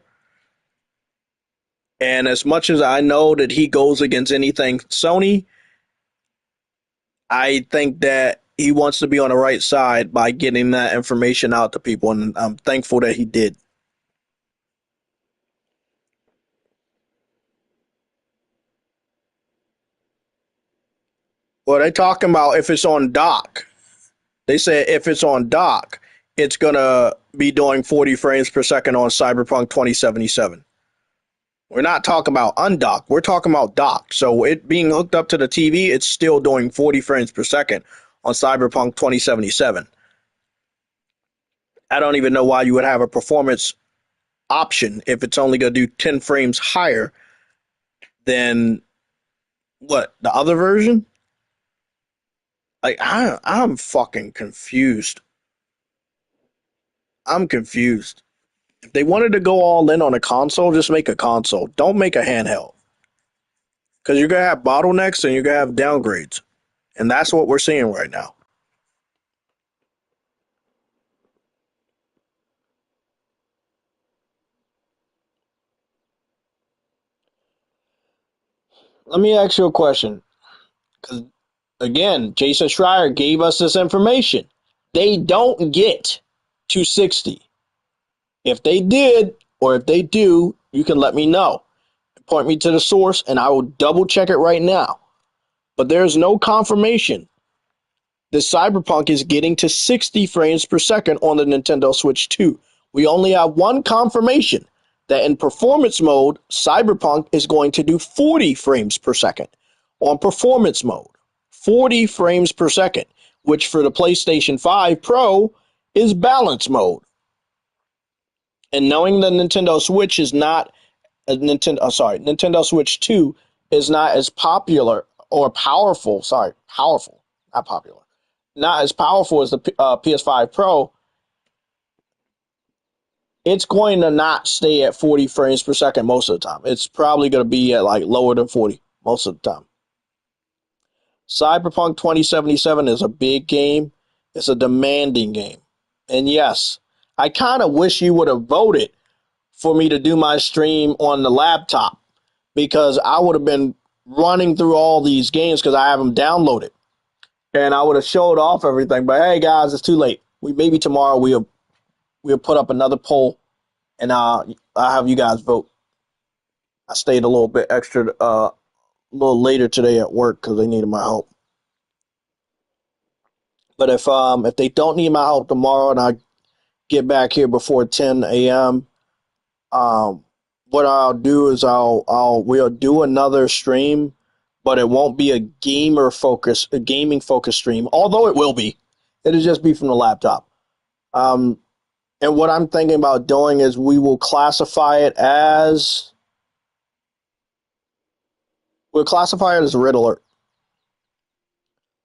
And as much as I know that he goes against anything Sony, I think that he wants to be on the right side by getting that information out to people, and I'm thankful that he did. Well, they talking about if it's on dock. They said if it's on dock, it's gonna be doing 40 frames per second on Cyberpunk 2077. We're not talking about undocked. We're talking about docked. So it being hooked up to the TV, it's still doing 40 frames per second on Cyberpunk 2077. I don't even know why you would have a performance option if it's only going to do 10 frames higher than what the other version. Like I'm fucking confused. I'm confused. If they wanted to go all in on a console, just make a console. Don't make a handheld, because you're gonna have bottlenecks and you're gonna have downgrades, and that's what we're seeing right now. Let me ask you a question, because again, Jason Schreier gave us this information. They don't get to 60. If they did, or if they do, you can let me know. Point me to the source, and I will double check it right now. But there's no confirmation that Cyberpunk is getting to 60 frames per second on the Nintendo Switch 2. We only have one confirmation that in performance mode, Cyberpunk is going to do 40 frames per second on performance mode. 40 frames per second, which for the PlayStation 5 Pro is balance mode. And knowing the Nintendo Switch is not Nintendo Switch 2 is not as popular or powerful. Sorry, powerful, not popular. Not as powerful as the PS5 Pro. It's going to not stay at 40 frames per second most of the time. It's probably going to be at like lower than 40 most of the time. Cyberpunk 2077 is a big game. It's a demanding game. And yes, I kind of wish you would have voted for me to do my stream on the laptop, because I would have been running through all these games because I have them downloaded, and I would have showed off everything. But hey, guys, it's too late. We maybe tomorrow we'll put up another poll, and I'll have you guys vote. I stayed a little bit extra, a little later today at work because they needed my help. But if they don't need my help tomorrow, and I get back here before 10 a.m., um, what I'll do is we'll do another stream, but it won't be a gaming focused stream. Although it will be, it'll just be from the laptop. Um, and what I'm thinking about doing is we will classify it as a red alert.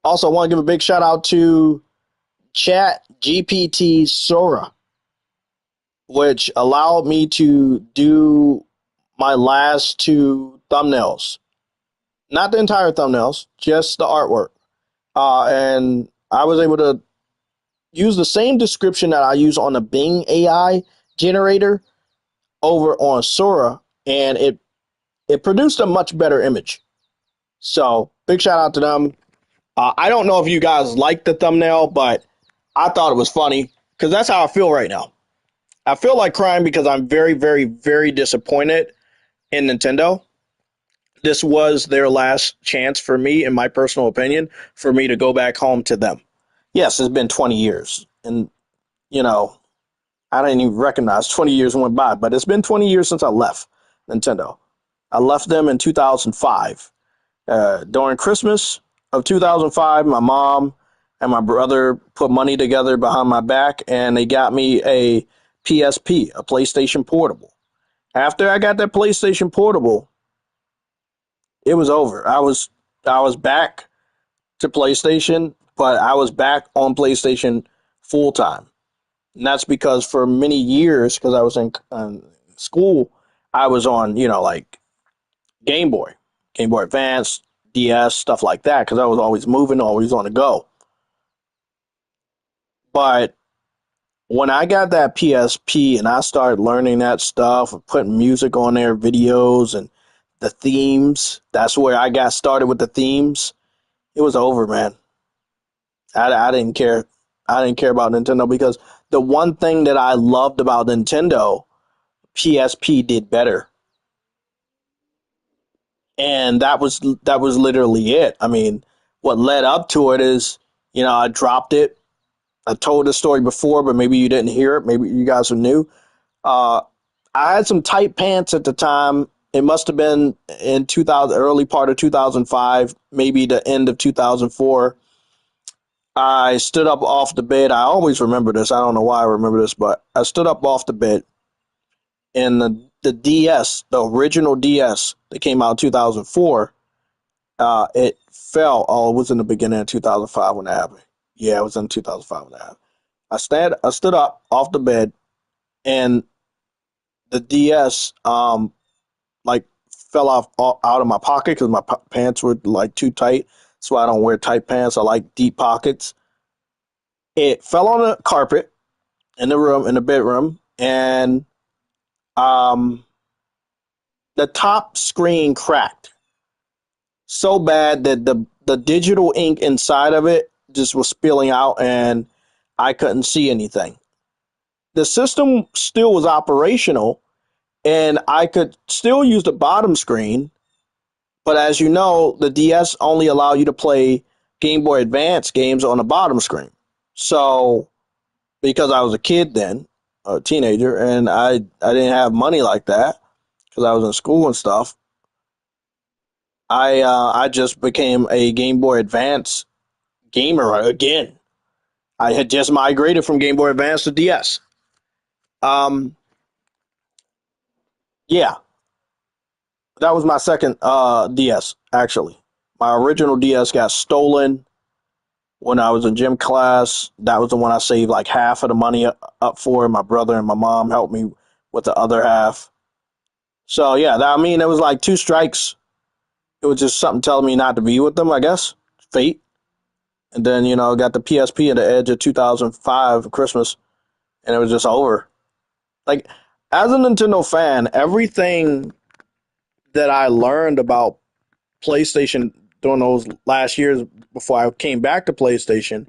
Also, I want to give a big shout out to Chat GPT Sora, which allowed me to do my last two thumbnails. Not the entire thumbnails, just the artwork. And I was able to use the same description that I use on the Bing AI generator over on Sora, and it produced a much better image. So big shout out to them. I don't know if you guys liked the thumbnail, but I thought it was funny because that's how I feel right now. I feel like crying because I'm very, very, very disappointed in Nintendo. This was their last chance for me, in my personal opinion, for me to go back home to them. Yes, it's been 20 years. And, you know, I didn't even recognize 20 years went by, but it's been 20 years since I left Nintendo. I left them in 2005. During Christmas of 2005, my mom and my brother put money together behind my back, and they got me a PSP, a PlayStation Portable. After I got that PlayStation Portable, it was over. I was I was back to PlayStation, but I was back on PlayStation full time. And that's because for many years, because I was in school, I was on, like Game Boy, Game Boy Advance, DS, stuff like that, because I was always moving, always on the go. But when I got that PSP and I started learning that stuff, putting music on there, videos, and the themes, that's where I got started with the themes. It was over, man. I didn't care. I didn't care about Nintendo because the one thing that I loved about Nintendo, PSP did better, and that was literally it. I mean, what led up to it is, I dropped it. I told the story before, but maybe you didn't hear it. Maybe you guys are new. Uh, I had some tight pants at the time. It must have been in 2000, early part of 2005, maybe the end of 2004. I stood up off the bed. I always remember this. I don't know why I remember this, but I stood up off the bed and the DS, the original DS that came out in 2004, it fell. Oh, it was in the beginning of 2005 when that happened. Yeah, it was in 2005 when that happened. I stood up off the bed and the DS like fell out of my pocket because my pants were like too tight. That's why I don't wear tight pants. I like deep pockets. It fell on the carpet in the bedroom, and um, the top screen cracked so bad that the digital ink inside of it just was spilling out, and I couldn't see anything. The system still was operational, and I could still use the bottom screen. But as you know, the DS only allow you to play Game Boy Advance games on the bottom screen. So because I was a kid then, a teenager, and I didn't have money like that because I was in school and stuff. I just became a Game Boy Advance gamer again. I had just migrated from Game Boy Advance to DS. Um, yeah, that was my second DS actually. My original DS got stolen when I was in gym class. That was the one I saved like half of the money up for. My brother and my mom helped me with the other half. So yeah, I mean, it was like two strikes. It was just something telling me not to be with them, I guess. Fate. And then, got the PSP at the edge of 2005 Christmas, and it was just over. Like, as a Nintendo fan, everything that I learned about PlayStation during those last years before I came back to PlayStation,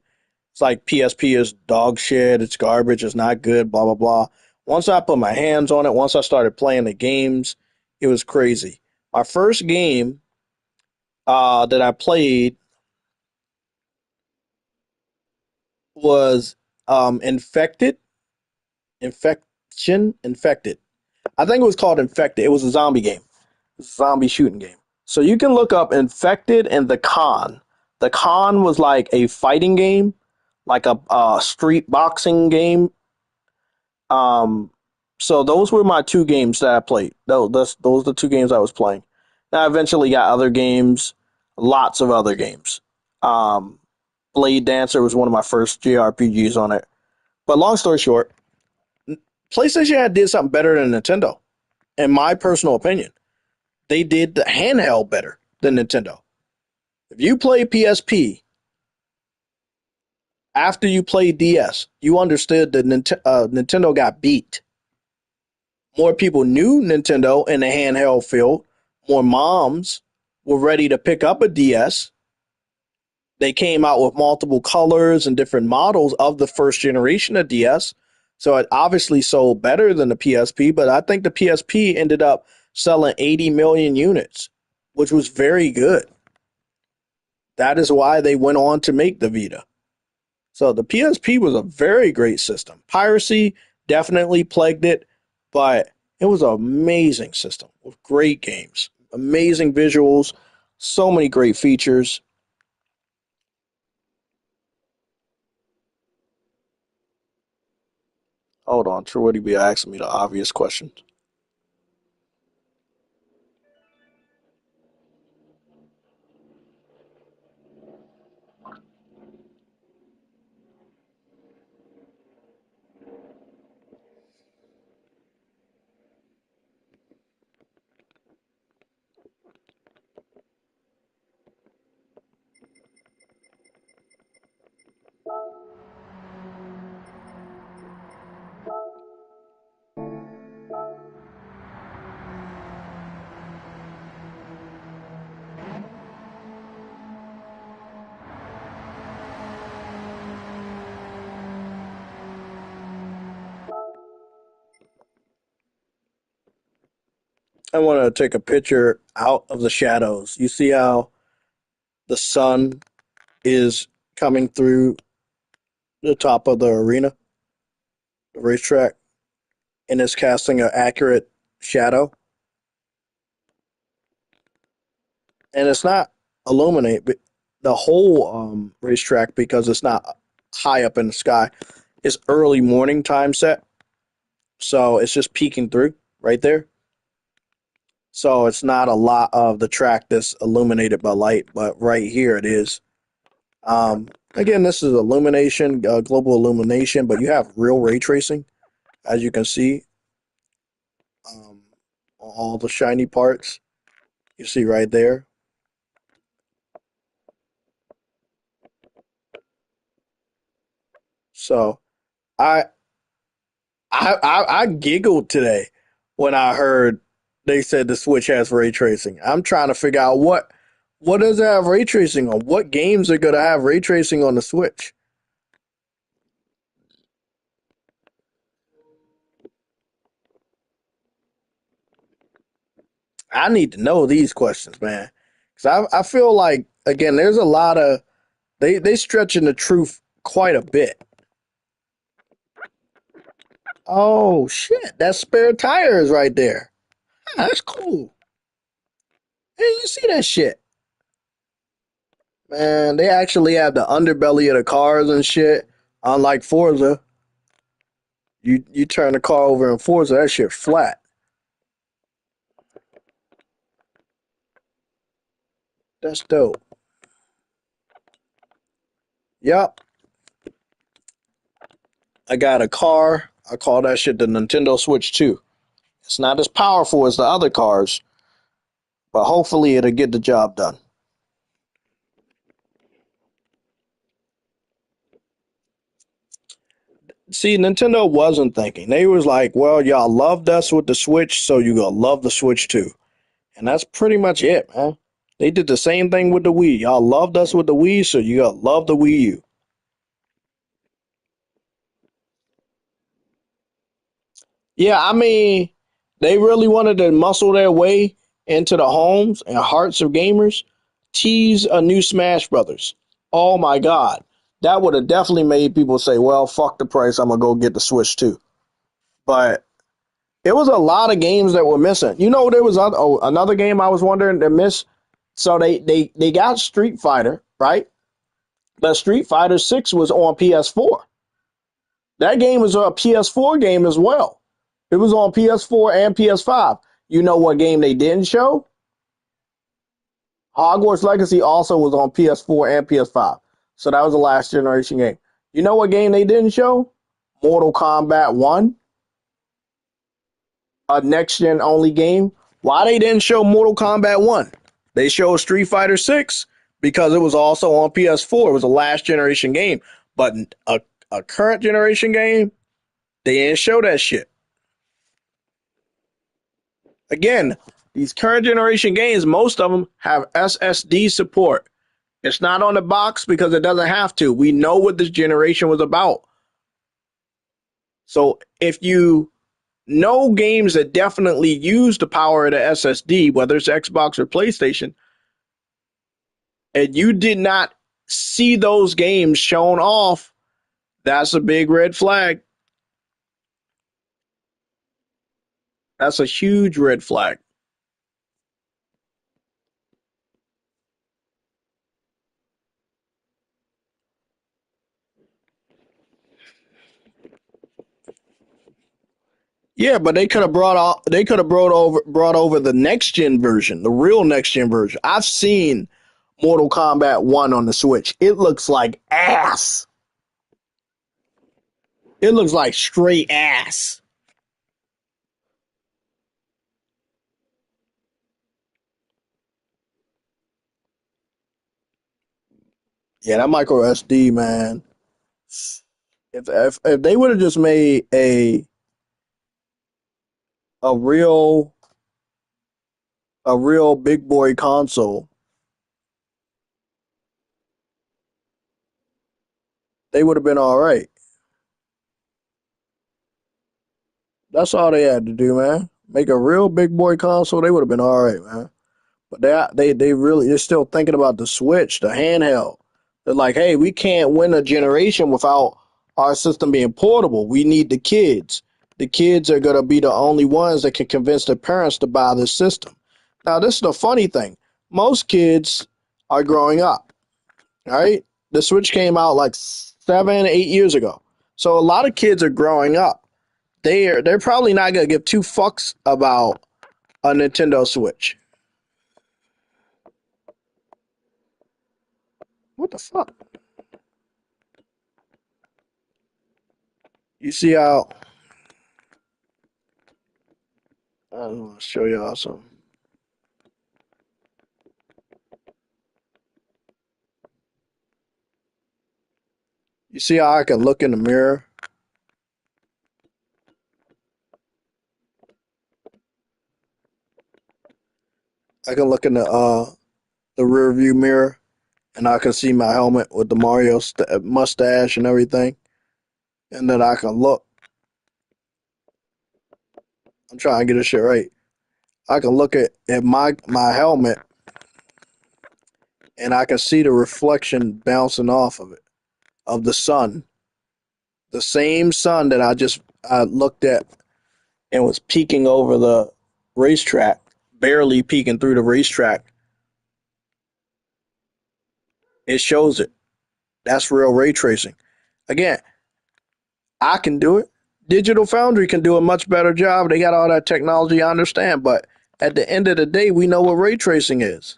it's like PSP is dog shit, it's garbage, it's not good, blah, blah, blah. Once I put my hands on it, once I started playing the games, it was crazy. My first game that I played was Infected. Infected. I think it was called Infected. It was a zombie game, zombie shooting game. So you can look up Infected and The Con. The Con was like a fighting game, like a street boxing game. Um, so those were my two games that I played. Those are the two games I was playing. Now I eventually got other games, lots of other games. Um, Blade Dancer was one of my first JRPGs on it. But long story short, PlayStation had did something better than Nintendo, in my personal opinion. They did the handheld better than Nintendo. If you play PSP after you played DS, you understood that Nintendo got beat. More people knew Nintendo in the handheld field. More moms were ready to pick up a DS. They came out with multiple colors and different models of the first generation of DS. So it obviously sold better than the PSP, but I think the PSP ended up selling 80 million units, which was very good. That is why they went on to make the Vita. So the PSP was a very great system. Piracy definitely plagued it, but it was an amazing system with great games, amazing visuals, so many great features. Hold on, True would be asking me the obvious question. I want to take a picture out of the shadows. You see how the sun is coming through the top of the arena, the racetrack, and it's casting an accurate shadow. And it's not illuminate the whole racetrack because it's not high up in the sky. It's early morning time set, so it's just peeking through right there. So it's not a lot of the track that's illuminated by light, but right here it is. Again, this is illumination, global illumination, but you have real ray tracing, as you can see, um, all the shiny parts you see right there. So I I giggled today when I heard they said the Switch has ray tracing. I'm trying to figure out what does it have ray tracing on? What games are going to have ray tracing on the Switch? I need to know these questions, man, because I feel like again there's a lot of they stretching the truth quite a bit. Oh shit, that spare tire is right there. Ah, that's cool. Hey, you see that shit? Man, they actually have the underbelly of the cars and shit. Unlike Forza, you turn the car over in Forza, that shit flat. That's dope. Yup, I got a car. I call that shit the Nintendo Switch 2. It's not as powerful as the other cars, but hopefully it'll get the job done. See, Nintendo wasn't thinking. They was like, well, y'all loved us with the Switch, so you gonna love the Switch too. And that's pretty much it, man. They did the same thing with the Wii. Y'all loved us with the Wii, so you gonna love the Wii U. Yeah, I mean, they really wanted to muscle their way into the homes and hearts of gamers. Tease a new Smash Brothers. Oh my God, that would have definitely made people say, "Well, fuck the price. I'm gonna go get the Switch too." But it was a lot of games that were missing. You know, there was another game I was wondering they missed. So they got Street Fighter right, but Street Fighter 6 was on PS4. That game was a PS4 game as well. It was on PS4 and PS5. You know what game they didn't show? Hogwarts Legacy also was on PS4 and PS5. So that was a last generation game. You know what game they didn't show? Mortal Kombat 1, a next gen only game. Why they didn't show Mortal Kombat 1? They showed Street Fighter 6 because it was also on PS4. It was a last generation game. But a current generation game, they didn't show that shit. Again, these current generation games, most of them have SSD support. It's not on the box because it doesn't have to. We know what this generation was about. So if you know games that definitely use the power of the SSD, whether it's Xbox or PlayStation, and you did not see those games shown off, that's a big red flag. That's a huge red flag. Yeah, but they could have brought over the next gen version, the real next gen version. I've seen Mortal Kombat 1 on the Switch. It looks like ass. It looks like straight ass. Yeah, that micro SD, man. If they would have just made a real a real big boy console, they would have been all right. That's all they had to do, man. Make a real big boy console, they would have been all right, man. But they're still thinking about the Switch, the handheld. They're like, hey, we can't win a generation without our system being portable. We need the kids. The kids are gonna be the only ones that can convince their parents to buy this system. Now, this is the funny thing. Most kids are growing up, right? The Switch came out like 7, 8 years ago. So a lot of kids are growing up. They're probably not gonna give two fucks about a Nintendo Switch. What the fuck? You see how I want to show y'all something. You see how I can look in the mirror? I can look in the rear view mirror, and I can see my helmet with the Mario mustache and everything. And then I can look. I'm trying to get this shit right. I can look at my helmet, and I can see the reflection bouncing off of it of the sun, the same sun that I looked at and was peeking over the racetrack, barely peeking through the racetrack. It shows it. That's real ray tracing. Again, I can do it. Digital Foundry can do a much better job. They got all that technology, I understand, but at the end of the day, we know what ray tracing is.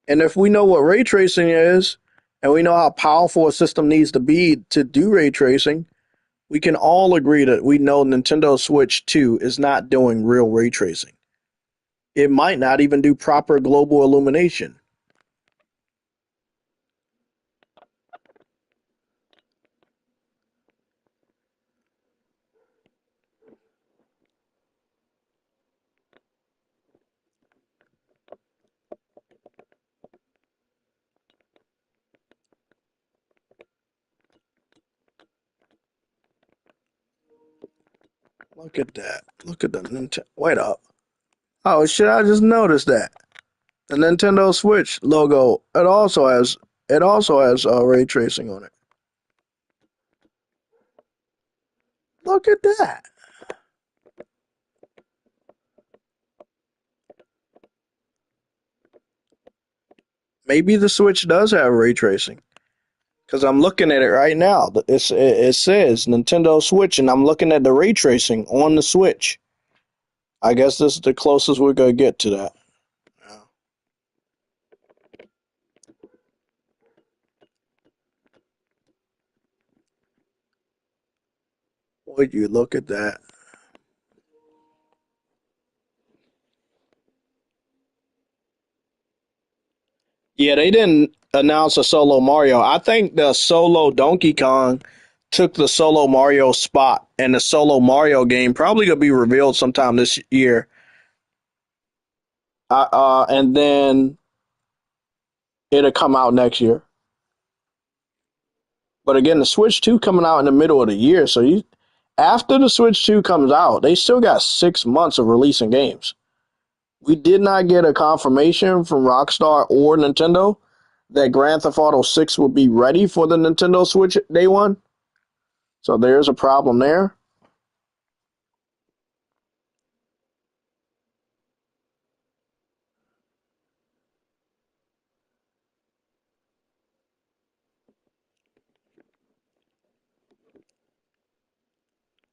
And if we know what ray tracing is, and we know how powerful a system needs to be to do ray tracing, we can all agree that we know Nintendo Switch 2 is not doing real ray tracing. It might not even do proper global illumination. Look at that. Look at the Nintendo. Wait up. Oh shit! I just noticed that the Nintendo Switch logo. It also has ray tracing on it. Look at that. Maybe the Switch does have ray tracing because I'm looking at it right now. It says Nintendo Switch, and I'm looking at the ray tracing on the Switch. I guess this is the closest we're gonna get to that. Would you look at that? Yeah, they didn't announce a solo Mario. I think the solo Donkey Kong took the solo Mario spot, and the solo Mario game probably gonna be revealed sometime this year. And then it'll come out next year. But again, the Switch 2 coming out in the middle of the year, so after the Switch 2 comes out, they still got 6 months of releasing games. We did not get a confirmation from Rockstar or Nintendo that Grand Theft Auto 6 will be ready for the Nintendo Switch day one. So there's a problem there.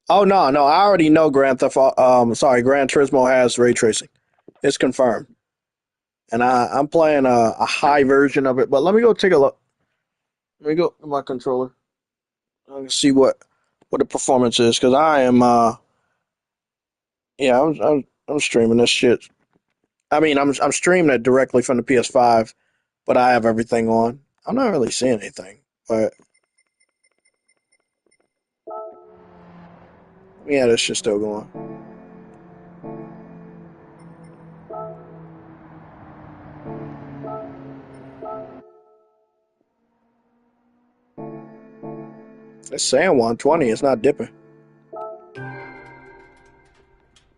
Oh no, no, I already know Gran Turismo has ray tracing. It's confirmed. And I'm playing a high version of it, but let me go take a look. Let me go to my controller. I can see what the performance is because I am yeah, I'm streaming this shit. I mean, I'm streaming it directly from the PS5, but I have everything on. I'm not really seeing anything, but yeah, this shit's still going. It's saying 120. It's not dipping.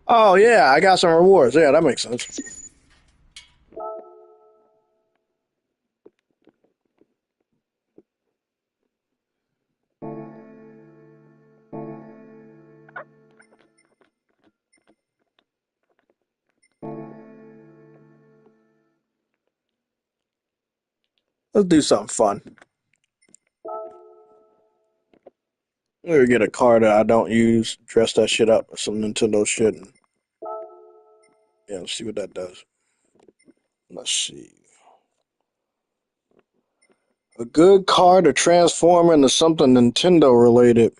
Oh yeah, I got some rewards. Yeah, that makes sense. Let's do something fun. Maybe get a car that I don't use, dress that shit up with some Nintendo shit, and yeah, let's see what that does. Let's see. A good car to transform into something Nintendo related.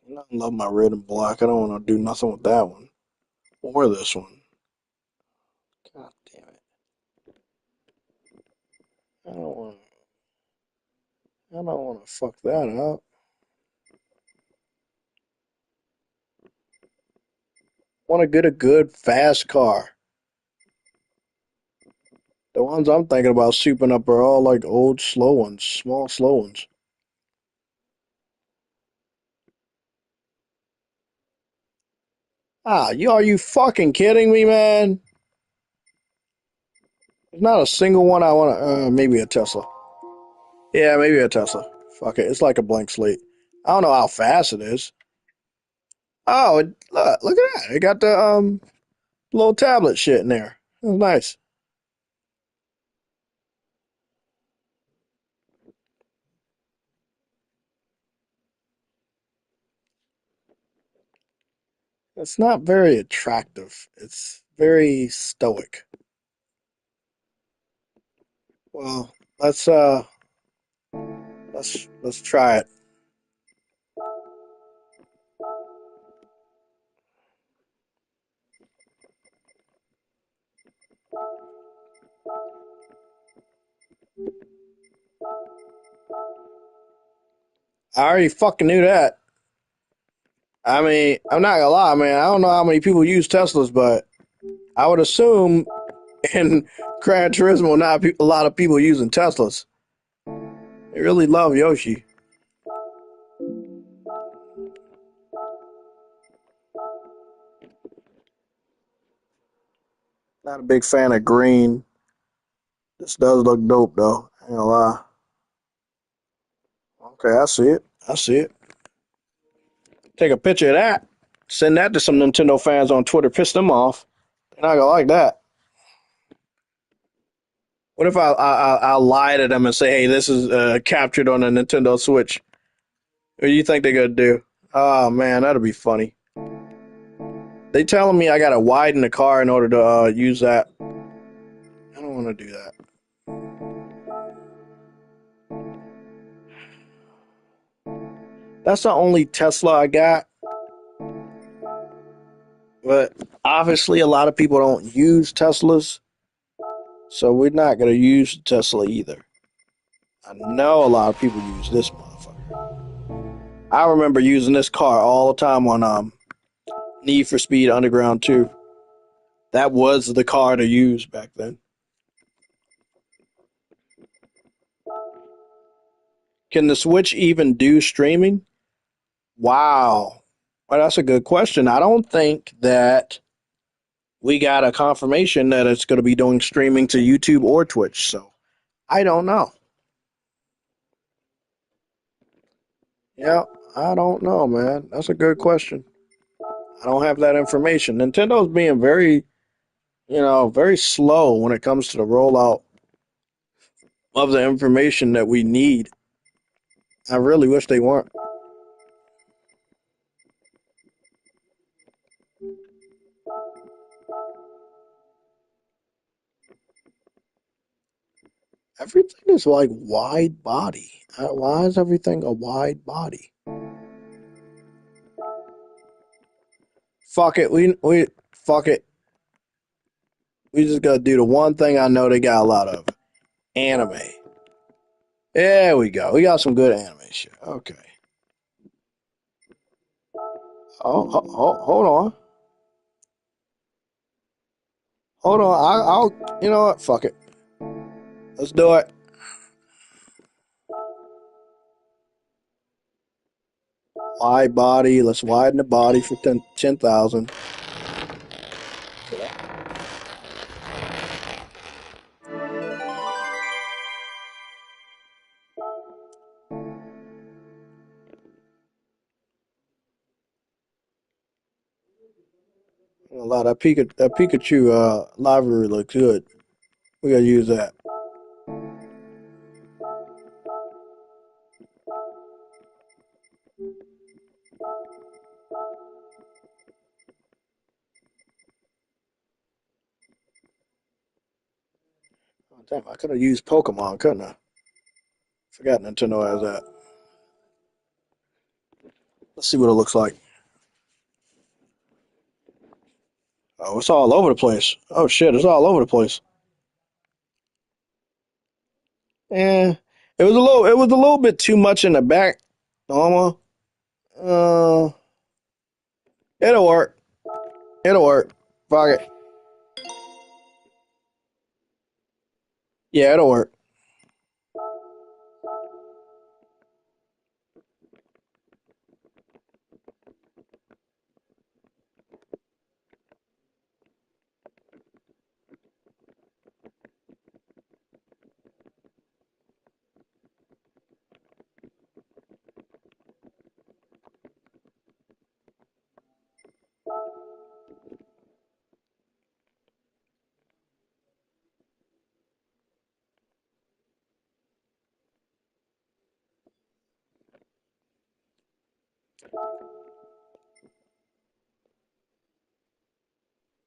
I love my red and black. I don't want to do nothing with that one or this one. God damn it! I don't want. I don't want to fuck that up. Want to get a good fast car. The ones I'm thinking about souping up are all like old slow ones, small slow ones. Ah, are you fucking kidding me, man? There's not a single one I want to. Maybe a Tesla. Yeah, maybe a Tesla. Fuck it. It's like a blank slate. I don't know how fast it is. Oh, look at that. It got the little tablet shit in there. That's nice. It's not very attractive. It's very stoic. Well, let's try it. I already fucking knew that. I mean, I'm not gonna lie, man. I don't know how many people use Teslas, but I would assume in Gran Turismo, not a lot of people using Teslas. They really love Yoshi. Not a big fan of green. This does look dope, though. Ain't gonna lie. Okay, I see it. I see it. Take a picture of that. Send that to some Nintendo fans on Twitter. Piss them off. They're not gonna like that. What if I lie to them and say, "Hey, this is captured on a Nintendo Switch"? What do you think they're gonna do? Oh man, that'd be funny. They telling me I gotta widen the car in order to use that. I don't want to do that. That's the only Tesla I got, but obviously a lot of people don't use Teslas, so we're not gonna use Tesla either. I know a lot of people use this motherfucker. I remember using this car all the time on Need for Speed Underground 2. That was the car to use back then. Can the Switch even do streaming? Wow. Well, that's a good question. I don't think that we got a confirmation that it's going to be doing streaming to YouTube or Twitch, so I don't know. Yeah, I don't know, man. That's a good question. I don't have that information. Nintendo's being very, very slow when it comes to the rollout of the information that we need. I really wish they weren't. Everything is like wide body. Why is everything a wide body? Fuck it. We fuck it. We just gotta do the one thing I know they got a lot of: anime. There we go. We got some good anime shit. Okay. Hold on. Hold on. I'll. You know what? Fuck it. Let's do it. Wide body. Let's widen the body for 10,000. A lot of Pikachu library looks good. We gotta use that. Oh, damn, I could have used Pokemon, couldn't I? Forgot Nintendo has that. Let's see what it looks like. Oh, it's all over the place. Oh shit, it's all over the place. Eh, it was a little bit too much in the back. Normal. Uh, it'll work. It'll work. Fuck it. Yeah, it'll work.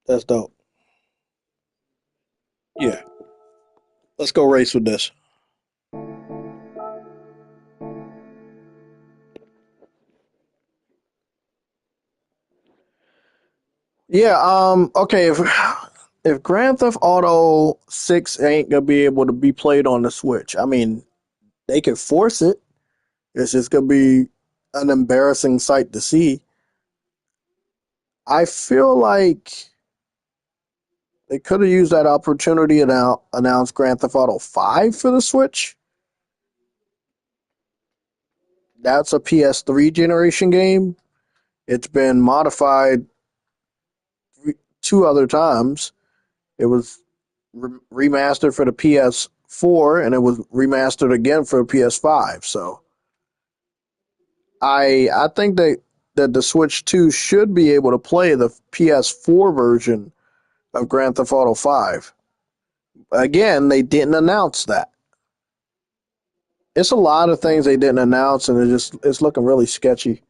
That's dope. Yeah, let's go race with this. Yeah. Okay. If Grand Theft Auto 6 ain't gonna be able to be played on the Switch, I mean, they could force it. It's just gonna be an embarrassing sight to see. I feel like they could have used that opportunity and now announced Grand Theft Auto 5 for the Switch. That's a PS3 generation game. It's been modified two other times. It was remastered for the PS4 and it was remastered again for the PS5. So I think that the Switch 2 should be able to play the PS4 version of Grand Theft Auto 5. Again, they didn't announce that. It's a lot of things they didn't announce, and it's looking really sketchy.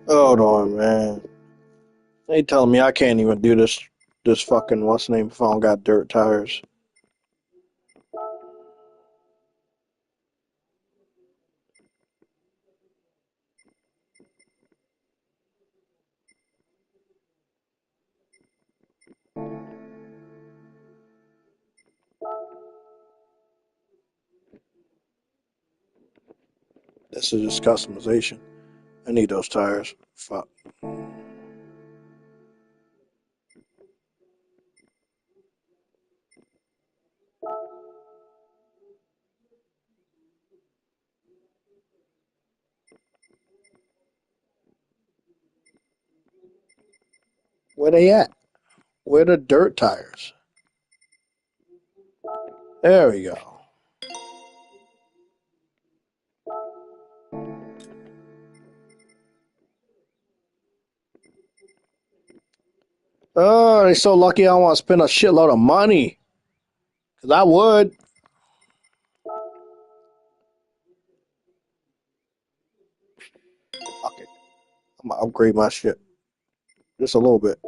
Hold on, man. They telling me I can't even do this fucking what's the name phone got dirt tires. This is just customization. I need those tires. Fuck. Where they at? Where the dirt tires? There we go. Oh, they're so lucky I don't want to spend a shitload of money. Because I would. Okay. I'm going to upgrade my shit. Just a little bit.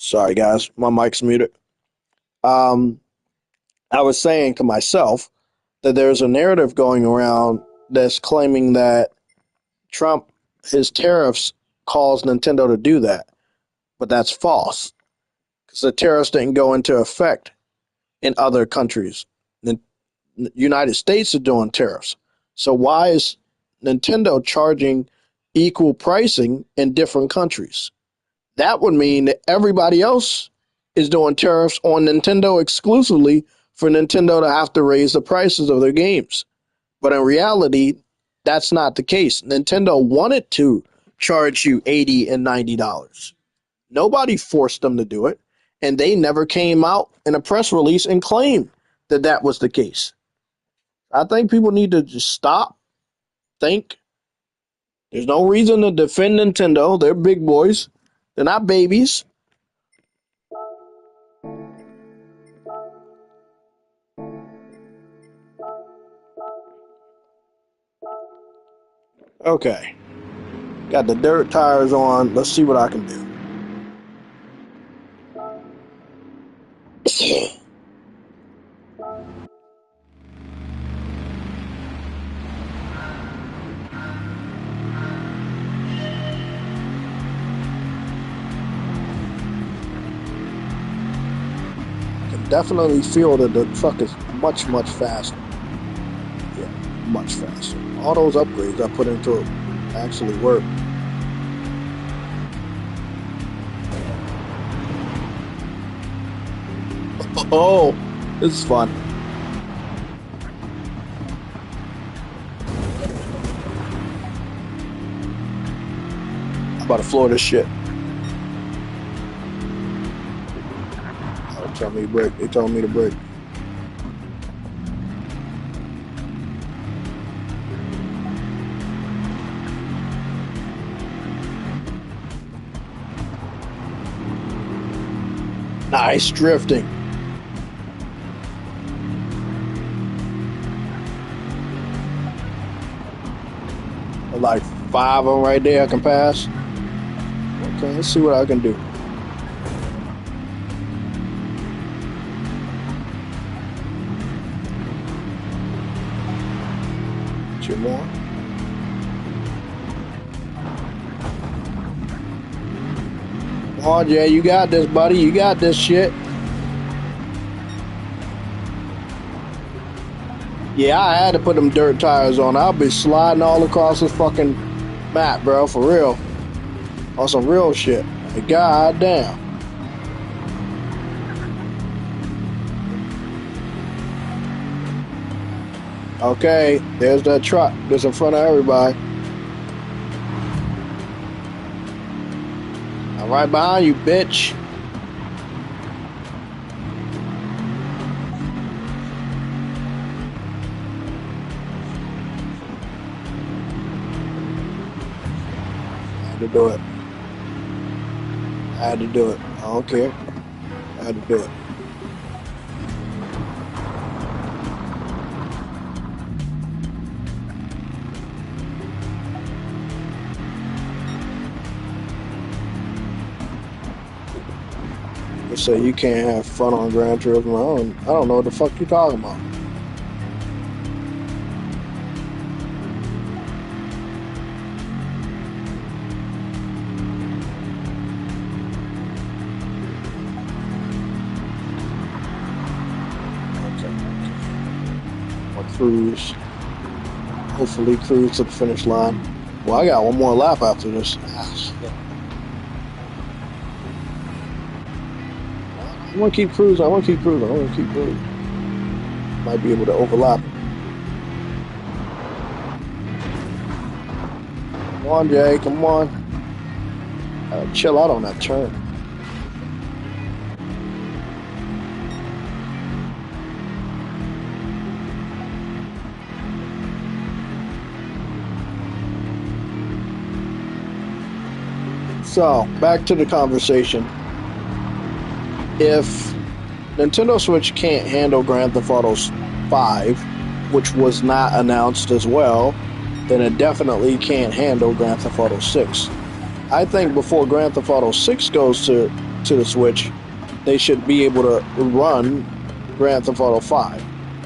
Sorry, guys. My mic's muted. Um, I was saying to myself that there's a narrative going around that's claiming that Trump, his tariffs caused Nintendo to do that. But that's false because the tariffs didn't go into effect in other countries. The United States are doing tariffs. So why is Nintendo charging equal pricing in different countries? That would mean that everybody else is doing tariffs on Nintendo exclusively for Nintendo to have to raise the prices of their games. But in reality, that's not the case. Nintendo wanted to charge you $80 and $90. Nobody forced them to do it, and they never came out in a press release and claimed that that was the case. I think people need to just stop, think. There's no reason to defend Nintendo. They're big boys. They're not babies. Okay. Got the dirt tires on. Let's see what I can do. definitely feel that the truck is much, much faster. Yeah, much faster. All those upgrades I put into it actually work. Oh, this is fun. I'm about to floor this shit. Tell me to brake. They told me to brake. Nice drifting. Like 5 of them right there I can pass. Okay, let's see what I can do. 2 more. Come on, Jay, you got this, buddy. You got this shit. Yeah, I had to put them dirt tires on. I'll be sliding all across this fucking map, bro, for real. On some real shit. Like, god damn. Okay, there's that truck that's in front of everybody. I'm right behind you, bitch. I had to do it. I had to do it. I don't care. I had to do it. You say you can't have fun on Gran Turismo. I don't know what the fuck you talking about. Cruise. Hopefully cruise to the finish line. Well, I got one more lap after this. I want to keep cruising. I want to keep cruising. I want to keep cruising. Might be able to overlap. Come on, Jay. Come on. Chill out on that turn. So, back to the conversation. If Nintendo Switch can't handle Grand Theft Auto 5, which was not announced as well, then it definitely can't handle Grand Theft Auto 6. I think before Grand Theft Auto 6 goes to the Switch, they should be able to run Grand Theft Auto 5.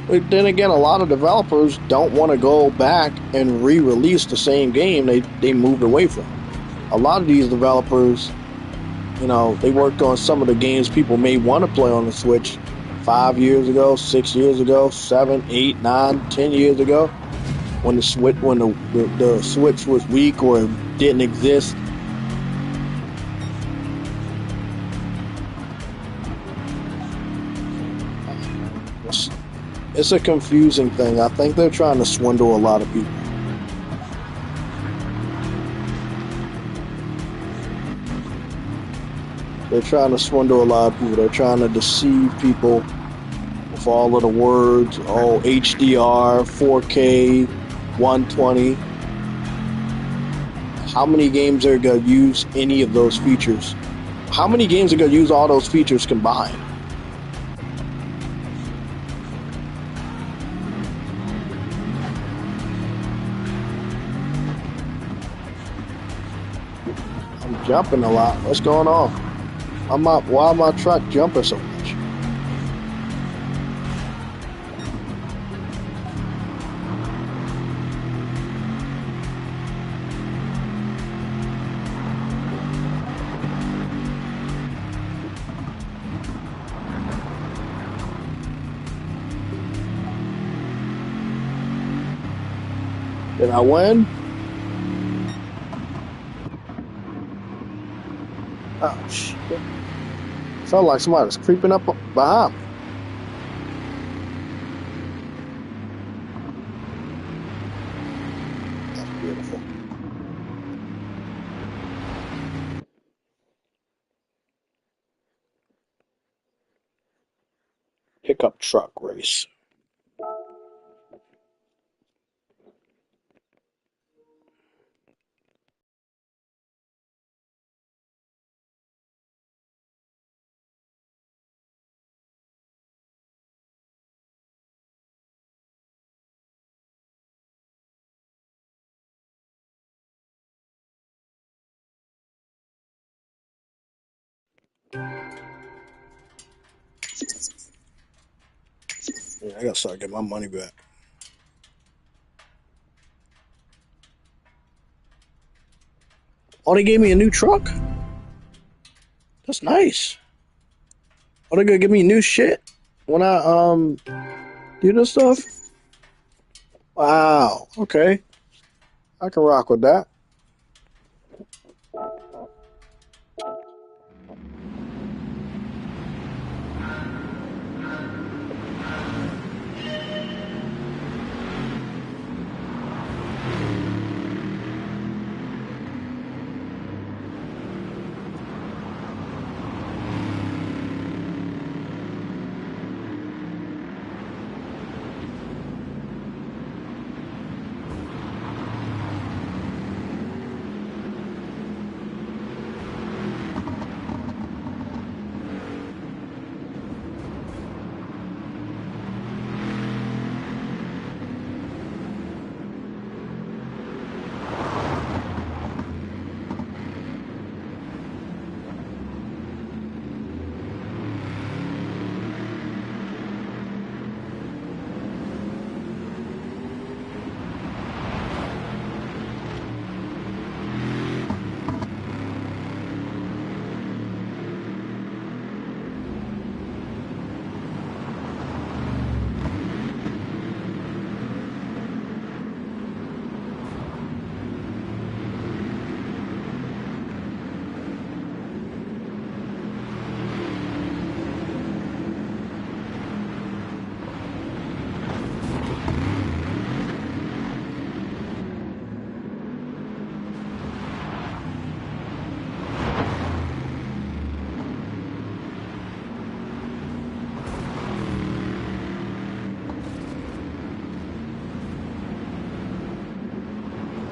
But then again, a lot of developers don't want to go back and re-release the same game they moved away from. A lot of these developers, you know, they worked on some of the games people may want to play on the Switch 5 years ago, 6 years ago, 7, 8, 9, 10 years ago, when the Switch was weak or didn't exist. It's a confusing thing. I think they're trying to swindle a lot of people. They're trying to swindle a lot of people. They're trying to deceive people with all of the words. Oh, HDR, 4K, 120. How many games are going to use any of those features? How many games are going to use all those features combined? I'm jumping a lot. What's going on? Why my truck jumping so much? Did I win? Oh shit! Felt like somebody was creeping up behind me. That's beautiful. Pickup truck race. Yeah, I gotta start getting my money back. Oh, they gave me a new truck? That's nice. Oh, they gonna give me new shit when I do this stuff? Wow. Okay. I can rock with that.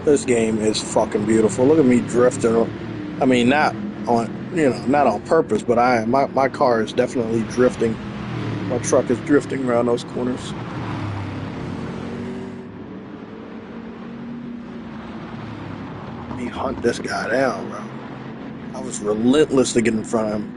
This game is fucking beautiful. Look at me drifting. I mean, not on not on purpose, but my car is definitely drifting. My truck is drifting around those corners. Let me hunt this guy down, bro. I was relentless to get in front of him.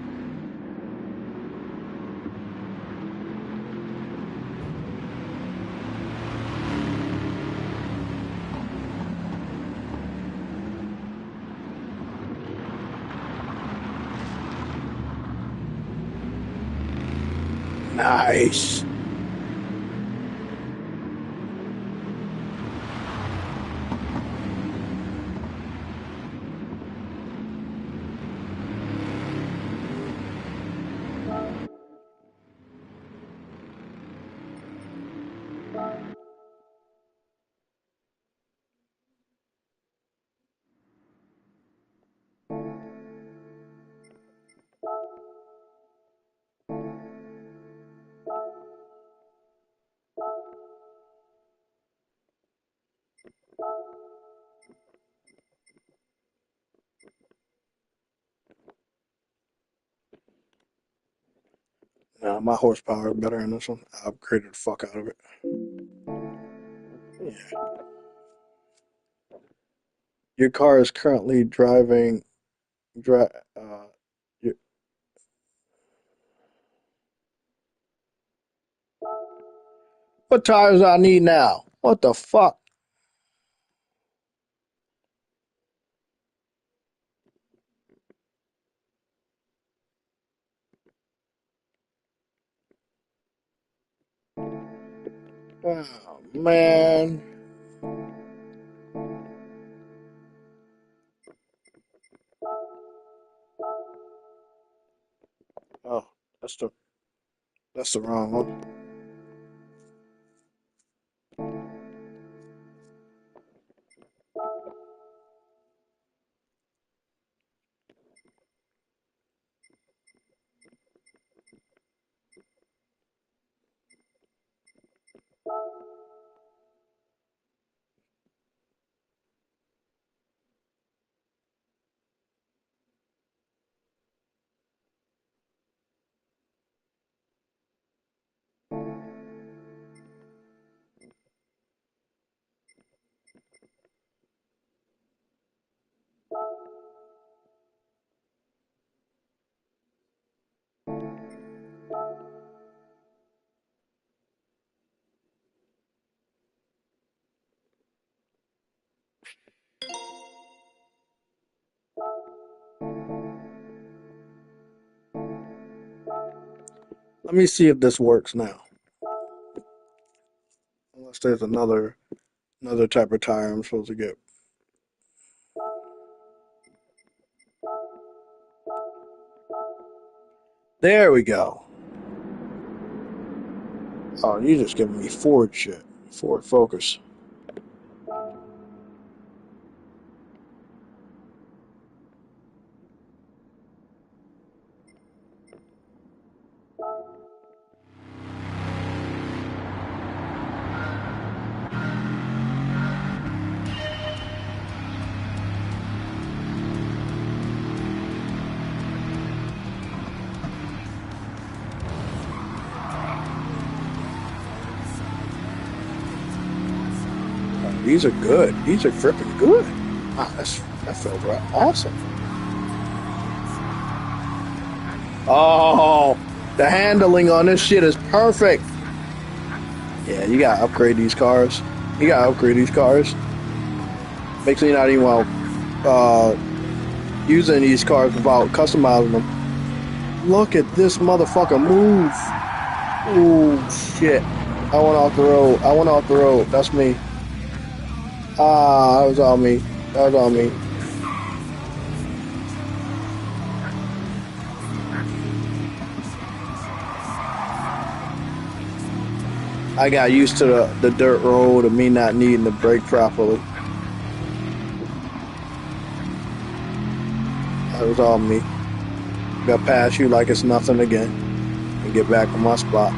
Nice. Nah, my horsepower is better in this one. I upgraded the fuck out of it. Yeah. Your car is currently driving. Dri- uh, you, what tires I need now? What the fuck? Oh man. That's the wrong one. Let me see if this works now. Unless there's another type of tire I'm supposed to get. There we go. Oh, you just giving me Ford shit. Ford Focus. These are good. These are freaking good. Wow, that feels right. Awesome. Oh, the handling on this shit is perfect. Yeah, you gotta upgrade these cars. You gotta upgrade these cars. Makes me not even want using these cars without customizing them. Look at this motherfucker move. Ooh, shit. I went off the road. I went off the road. That's me. Ah, that was on me. That was on me. I got used to the dirt road and me not needing to brake properly. That was all me. Got past you like it's nothing again and get back on my spot.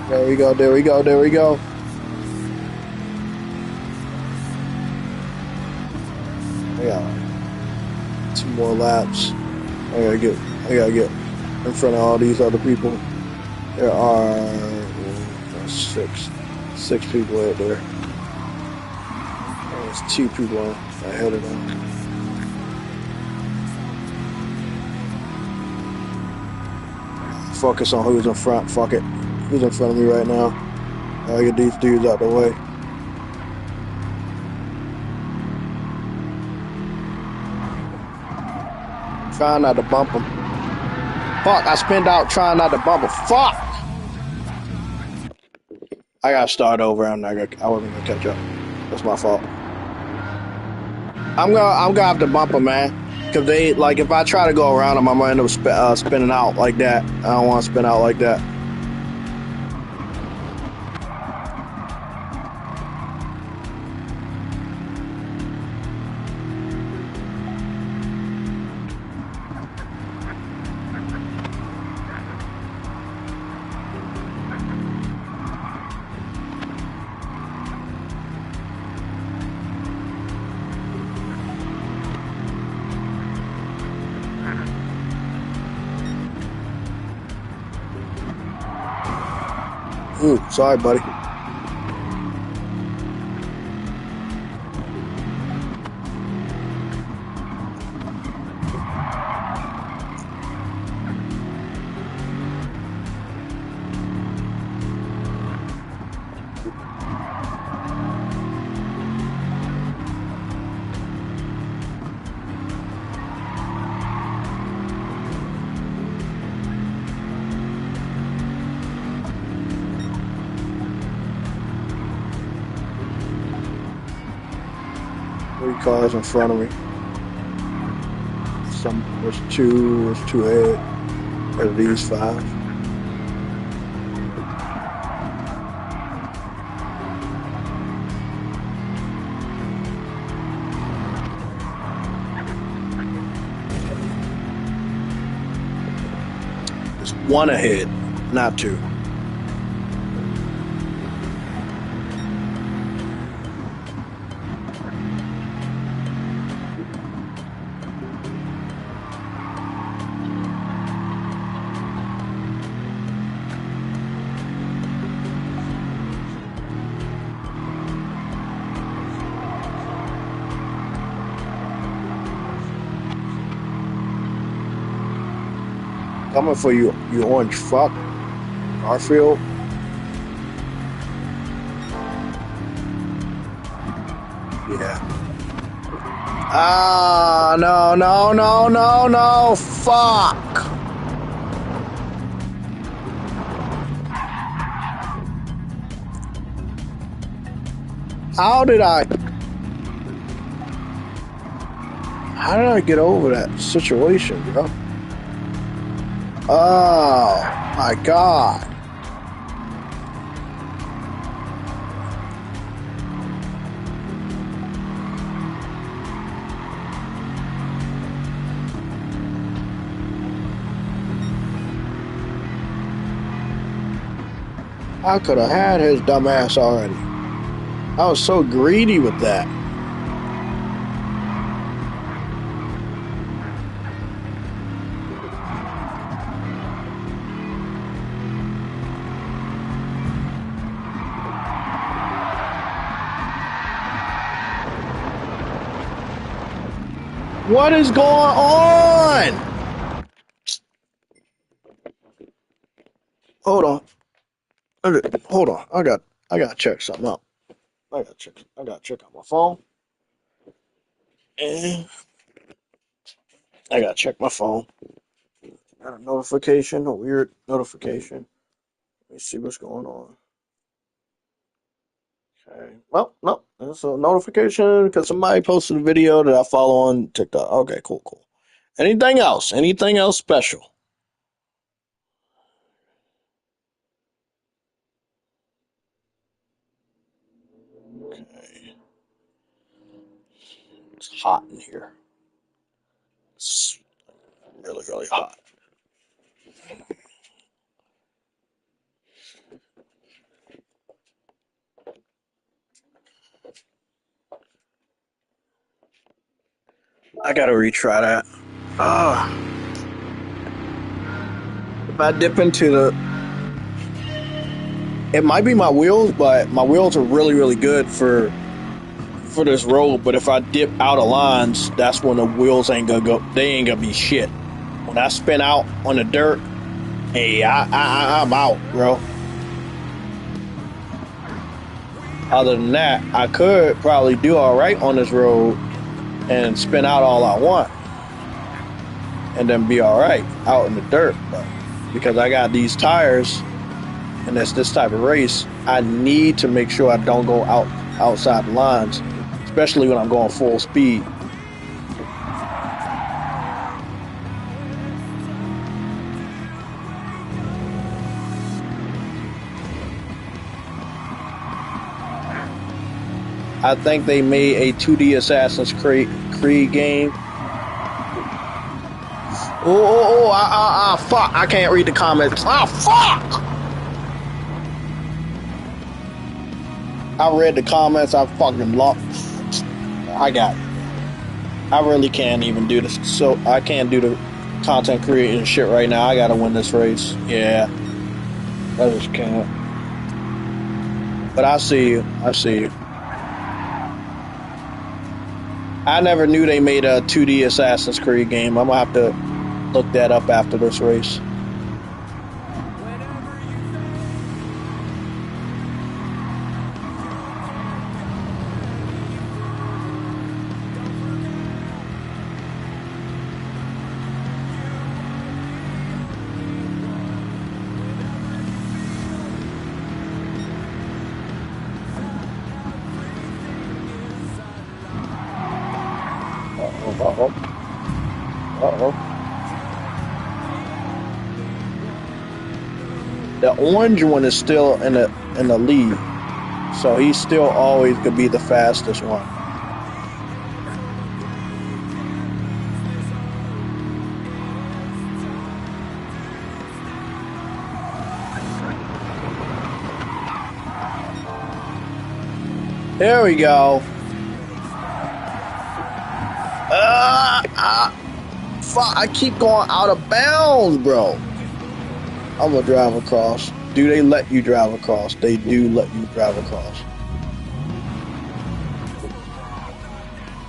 There we go, there we go, there we go. Yeah. 2 more laps. I gotta get in front of all these other people. There are six people out there. There's 2 people ahead of them. Focus on who's in front, fuck it. Who's in front of me right now? I get these dudes out the way. Trying not to bump them. Fuck, I spinned out trying not to bump them. Fuck! I gotta start over. I wasn't gonna catch up. That's my fault. I'm gonna have to bump them, man. Cause they, like, if I try to go around them, I'm gonna end up spinning out like that. I don't want to spin out like that. Ooh, sorry, buddy. 3 cars in front of me. There's two ahead. There's these 5. There's 1 ahead, not 2. Coming for you, you orange fuck. Garfield. Yeah. Ah, no, no, no, no, no. Fuck. How did I get over that situation, bro? Oh my god. I could have had his dumb ass already. I was so greedy with that. What is going on? Hold on. Hold on. I gotta check something out. I gotta check out my phone. And I gotta check my phone. Got a notification, a weird notification. Let me see what's going on. Okay. Well, no. It's a notification because somebody posted a video that I follow on TikTok. Okay, cool. Anything else? Anything else special? Okay. It's hot in here. It's really, really hot. I gotta retry that. If I dip into it might be my wheels, but my wheels are really, really good for this road. But if I dip out of lines, that's when the wheels ain't gonna go. They ain't gonna be shit. When I spin out on the dirt, hey, I'm out, bro. Other than that, I could probably do all right on this road and spin out all I want, and then be all right out in the dirt. But because I got these tires, and it's this type of race, I need to make sure I don't go outside the lines, especially when I'm going full speed. I think they made a 2D Assassin's Creed game. Fuck. I can't read the comments. Fuck! I read the comments. I fucking lost. I got it. I really can't even do this. So I can't do the content creating shit right now. I gotta win this race. Yeah. I just can't. But I see you. I never knew they made a 2D Assassin's Creed game. I'm gonna have to look that up after this race. The orange one is still in the lead, so he still always could be the fastest one. There we go. Fuck, I keep going out of bounds, bro. I'm gonna drive across. Do they let you drive across? They do let you drive across.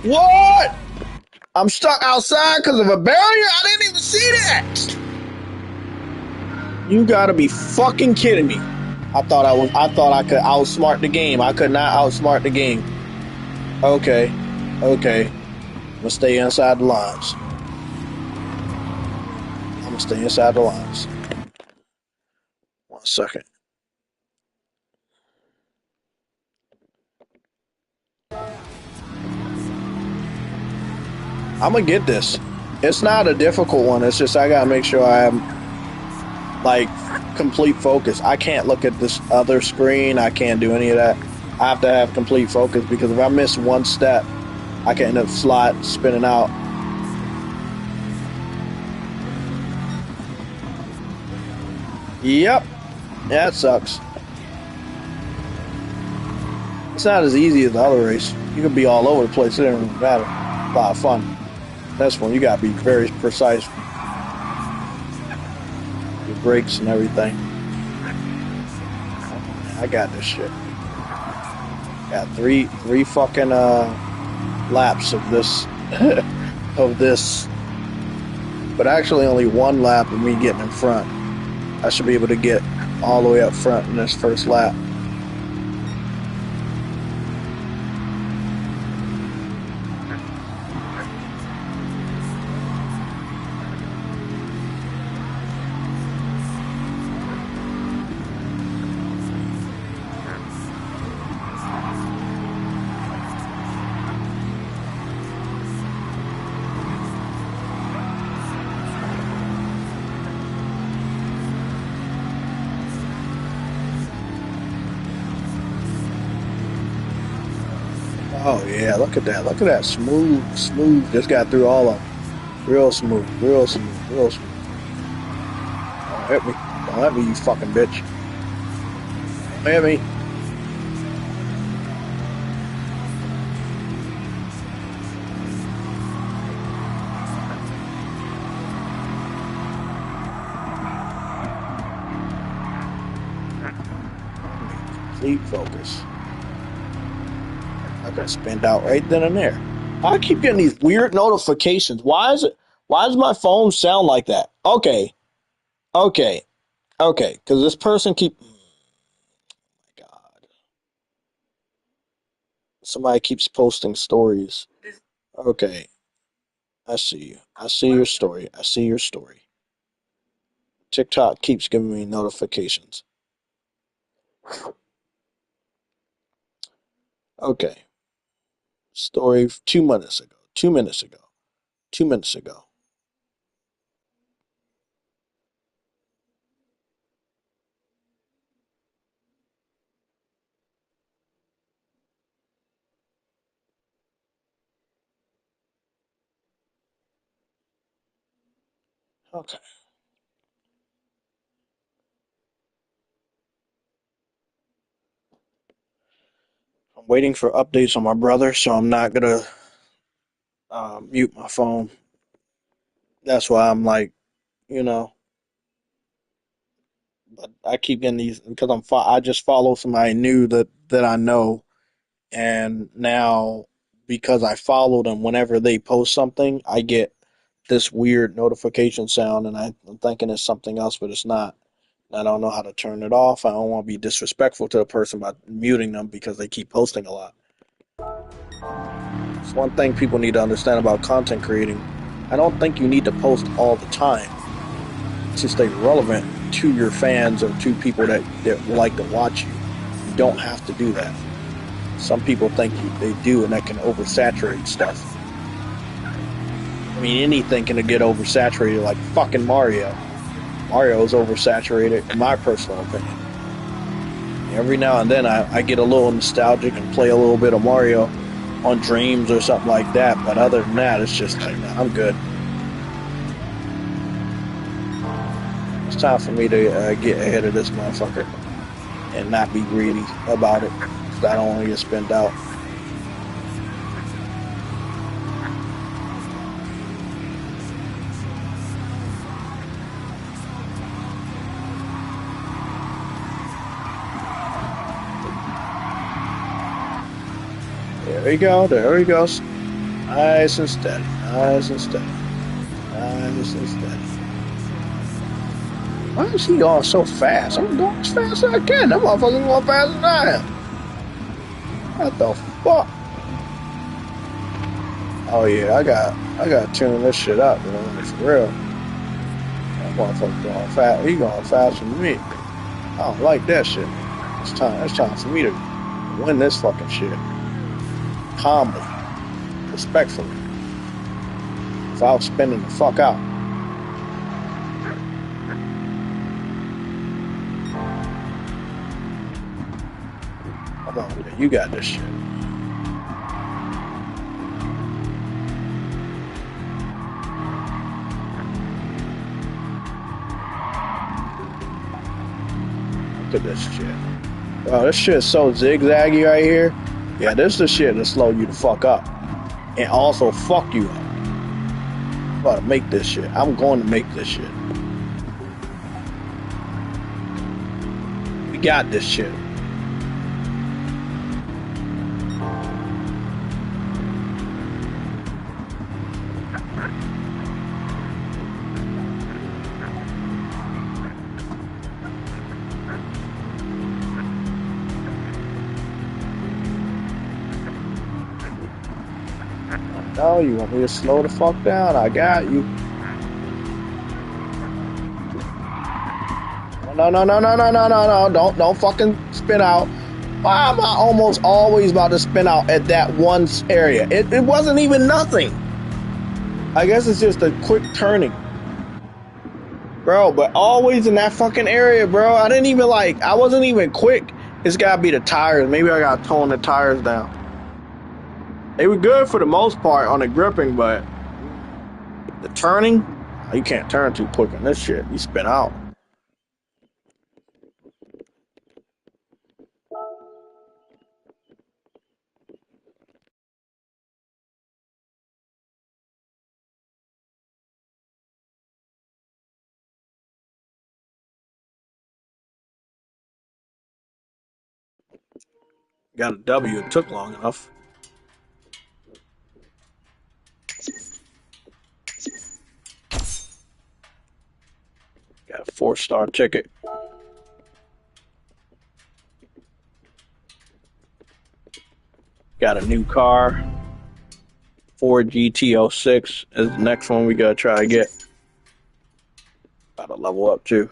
What? I'm stuck outside because of a barrier? I didn't even see that. You gotta be fucking kidding me. I thought I could outsmart the game. I could not outsmart the game. Okay. I'm gonna stay inside the lines. I'm gonna stay inside the lines. 1 second. I'm gonna get this. It's not a difficult one. It's just I gotta make sure I am like complete focus. I can't look at this other screen. I can't do any of that. I have to have complete focus because if I miss one step, I can end up spinning out. Yep. That sucks. It's not as easy as the other race. You can be all over the place. It doesn't really matter. A lot of fun. This one, you gotta be very precise. Your brakes and everything. I got this shit. Got three fucking laps of this of this. But actually only one lap of me getting in front. I should be able to get all the way up front in this first lap. Oh yeah, look at that. Look at that. Smooth. Just got through all of them. Real smooth. Don't hit me. Don't hit me, you fucking bitch. Don't hit me. Complete focus. I got spinned out right then and there. I keep getting these weird notifications. Why does my phone sound like that? Okay. Because this person oh my God. Somebody keeps posting stories. Okay. I see you. I see your story. TikTok keeps giving me notifications. Okay. Story 2 minutes ago. 2 minutes ago. 2 minutes ago. Okay. I'm waiting for updates on my brother, so I'm not gonna mute my phone. That's why I'm like, you know, but I keep getting these because I just follow somebody new that I know, and now because I follow them, whenever they post something, I get this weird notification sound, and I'm thinking it's something else, but it's not. I don't know how to turn it off. I don't want to be disrespectful to the person by muting them because they keep posting a lot. It's one thing people need to understand about content creating. I don't think you need to post all the time to stay relevant to your fans or to people that like to watch you. You don't have to do that. Some people think they do, and that can oversaturate stuff. I mean, anything can get oversaturated, like fucking Mario. Mario is oversaturated, in my personal opinion. Every now and then, I get a little nostalgic and play a little bit of Mario on Dreams or something like that. But other than that, it's just like, nah, I'm good. It's time for me to get ahead of this motherfucker and not be greedy about it, because I don't want to get spent out. There we go. There we go. Nice and steady. Nice and steady. Nice and steady. Why is he going so fast? I'm going as fast as I can. That motherfucker's going faster than I am. What the fuck? Oh yeah, I got to tune this shit up, man. For real. That motherfucker going fast. He going faster than me. I don't like that shit. It's time for me to win this fucking shit. Calmly. Respectfully. Without spinning the fuck out. Come on, man. You got this shit. Look at this shit. Wow, this shit is so zigzaggy right here. Yeah, this is the shit to slow you the fuck up. And also fuck you up. I'm about to make this shit. I'm going to make this shit. We got this shit. No, you want me to slow the fuck down? I got you. No, no, no, no, no, no, no, no. Don't fucking spin out. Why am I almost always about to spin out at that one area? It wasn't even nothing. I guess it's just a quick turning. Bro, but always in that fucking area, bro. I wasn't even quick. It's gotta be the tires. Maybe I gotta tone the tires down. They were good for the most part on the gripping, but the turning, you can't turn too quick on this shit. You spin out. Got a W. It took long enough. Got a 4-star ticket. Got a new car. Ford GT06 is the next one we gotta try to get. Gotta level up too.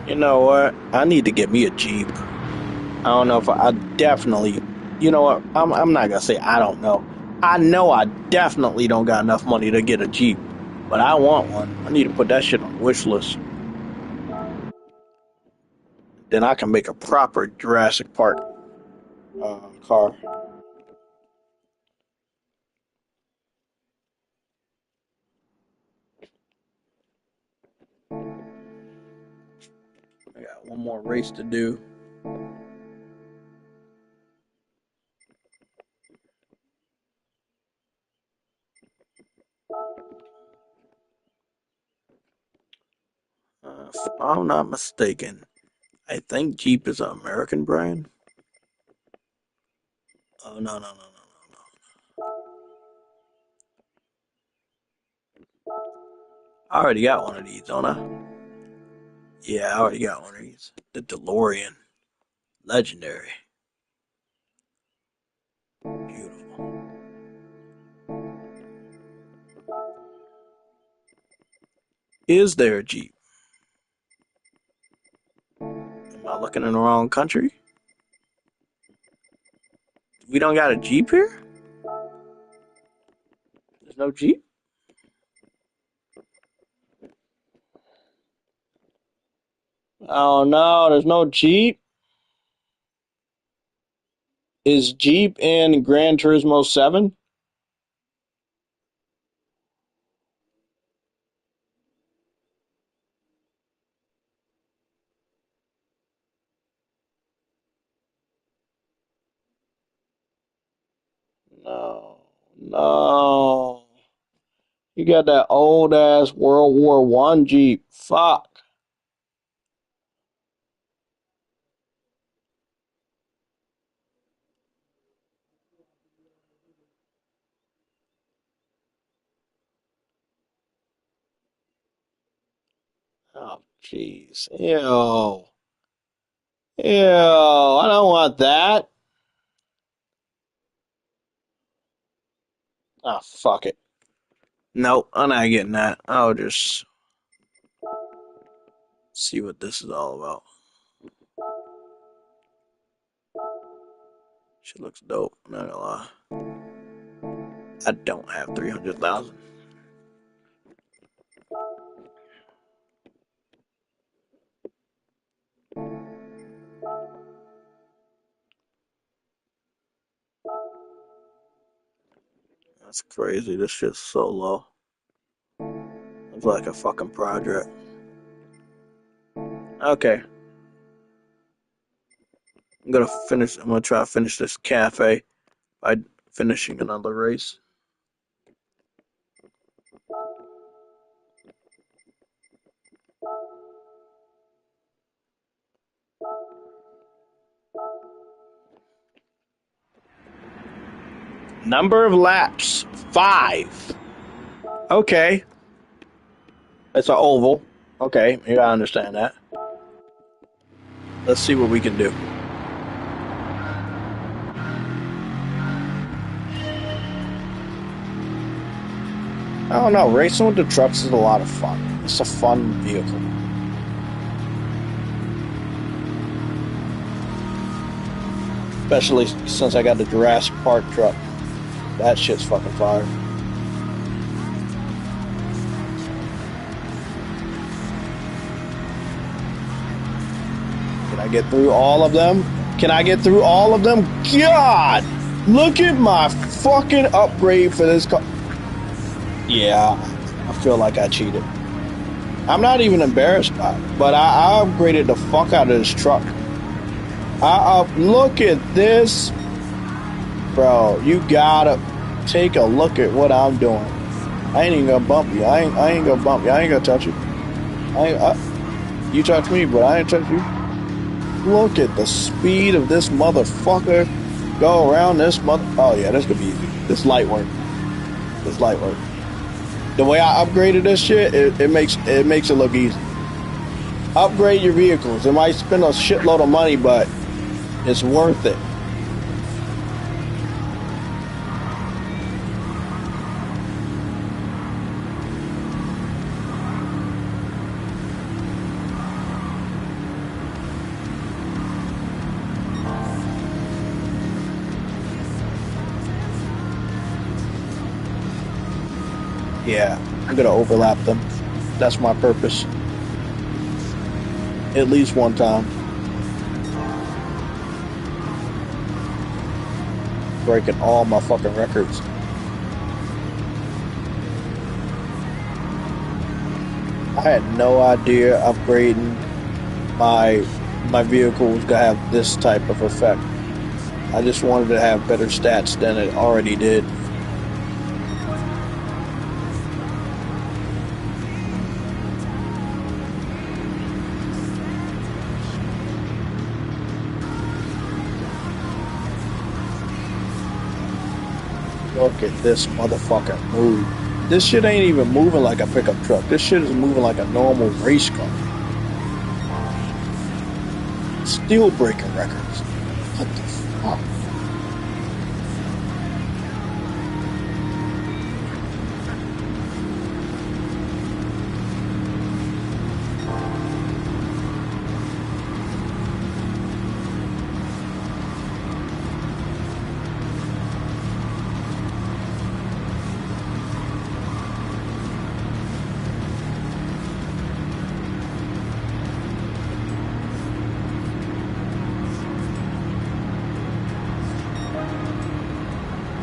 You know what? I need to get me a Jeep. I don't know if I definitely. You know what? I'm not gonna say I don't know. I know I definitely don't got enough money to get a Jeep, but I want one. I need to put that shit on the wish list. Then I can make a proper Jurassic Park car. I got one more race to do. If I'm not mistaken, I think Jeep is an American brand. Oh, no, no, no, no, no, no. I already got one of these, don't I? Yeah, I already got one of these. The DeLorean. Legendary. Beautiful. Is there a Jeep? Am I looking in the wrong country? We don't got a Jeep here? There's no Jeep? Oh no, there's no Jeep. Is Jeep in Gran Turismo 7? No. No. You got that old ass World War One Jeep. Fuck. Oh jeez. Ew. Ew. I don't want that. Ah, fuck it. Nope, I'm not getting that. I'll just see what this is all about. Shit looks dope. I'm not gonna lie. I don't have 300,000. That's crazy. This shit's so low. It's like a fucking project. Okay, I'm gonna try to finish this cafe by finishing another race. Number of laps 5. Okay, it's an oval. Okay, you gotta understand that. Let's see what we can do. I don't know. Racing with the trucks is a lot of fun. It's a fun vehicle. Especially since I got the Jurassic Park truck. That shit's fucking fire. Can I get through all of them? Can I get through all of them? God! Look at my fucking upgrade for this car. Yeah, I feel like I cheated. I'm not even embarrassed by it, but I upgraded the fuck out of this truck. Look at this. Bro, you gotta take a look at what I'm doing. I ain't even gonna bump you. I ain't gonna bump you. I ain't gonna touch you. You touch me, but I ain't touch you. Look at the speed of this motherfucker. Go around this mother. Oh yeah, this could be easy. This light work. This light work. The way I upgraded this shit, it makes it look easy. Upgrade your vehicles. It might spend a shitload of money, but it's worth it. Yeah, I'm gonna overlap them. That's my purpose. At least one time. Breaking all my fucking records. I had no idea upgrading my vehicle was gonna have this type of effect. I just wanted to have better stats than it already did. Look at this motherfucking move. This shit ain't even moving like a pickup truck. This shit is moving like a normal race car. Still breaking records. What the fuck?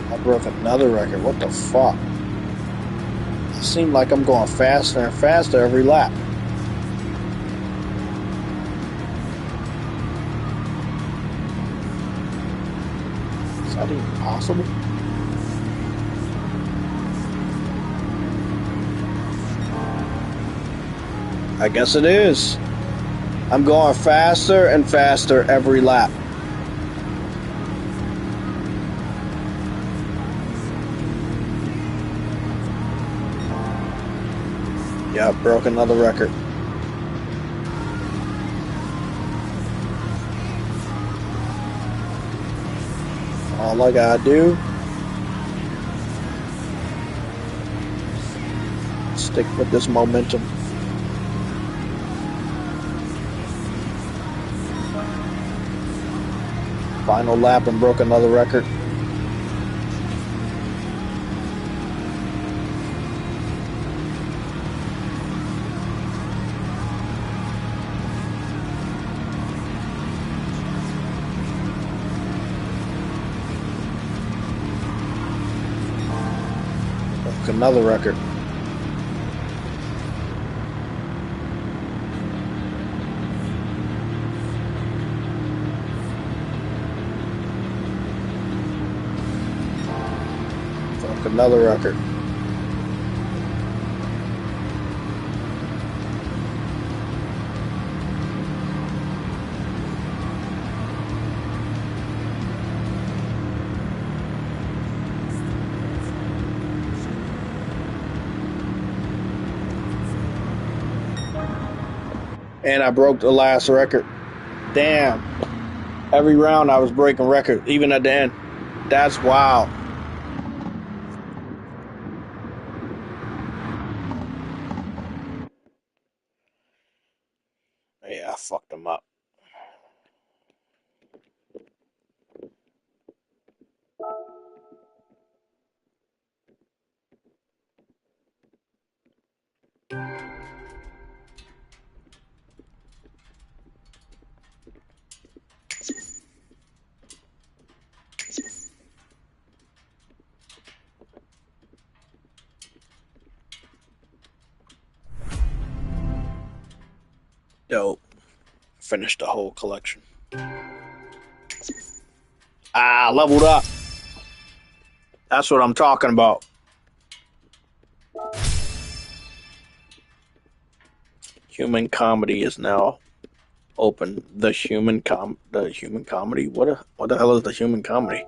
I broke another record. What the fuck? It seemed like I'm going faster and faster every lap. Is that even possible? I guess it is. I'm going faster and faster every lap. Yeah, broke another record. All I gotta do, stick with this momentum. Final lap and broke another record. Broke another record. Another record. And I broke the last record. Damn. Every round I was breaking records, even at the end. That's wild. Yeah, I fucked them up. Dope. Finished the whole collection. Leveled up. That's what I'm talking about. Human comedy is now open. The human comedy. What the hell is the human comedy?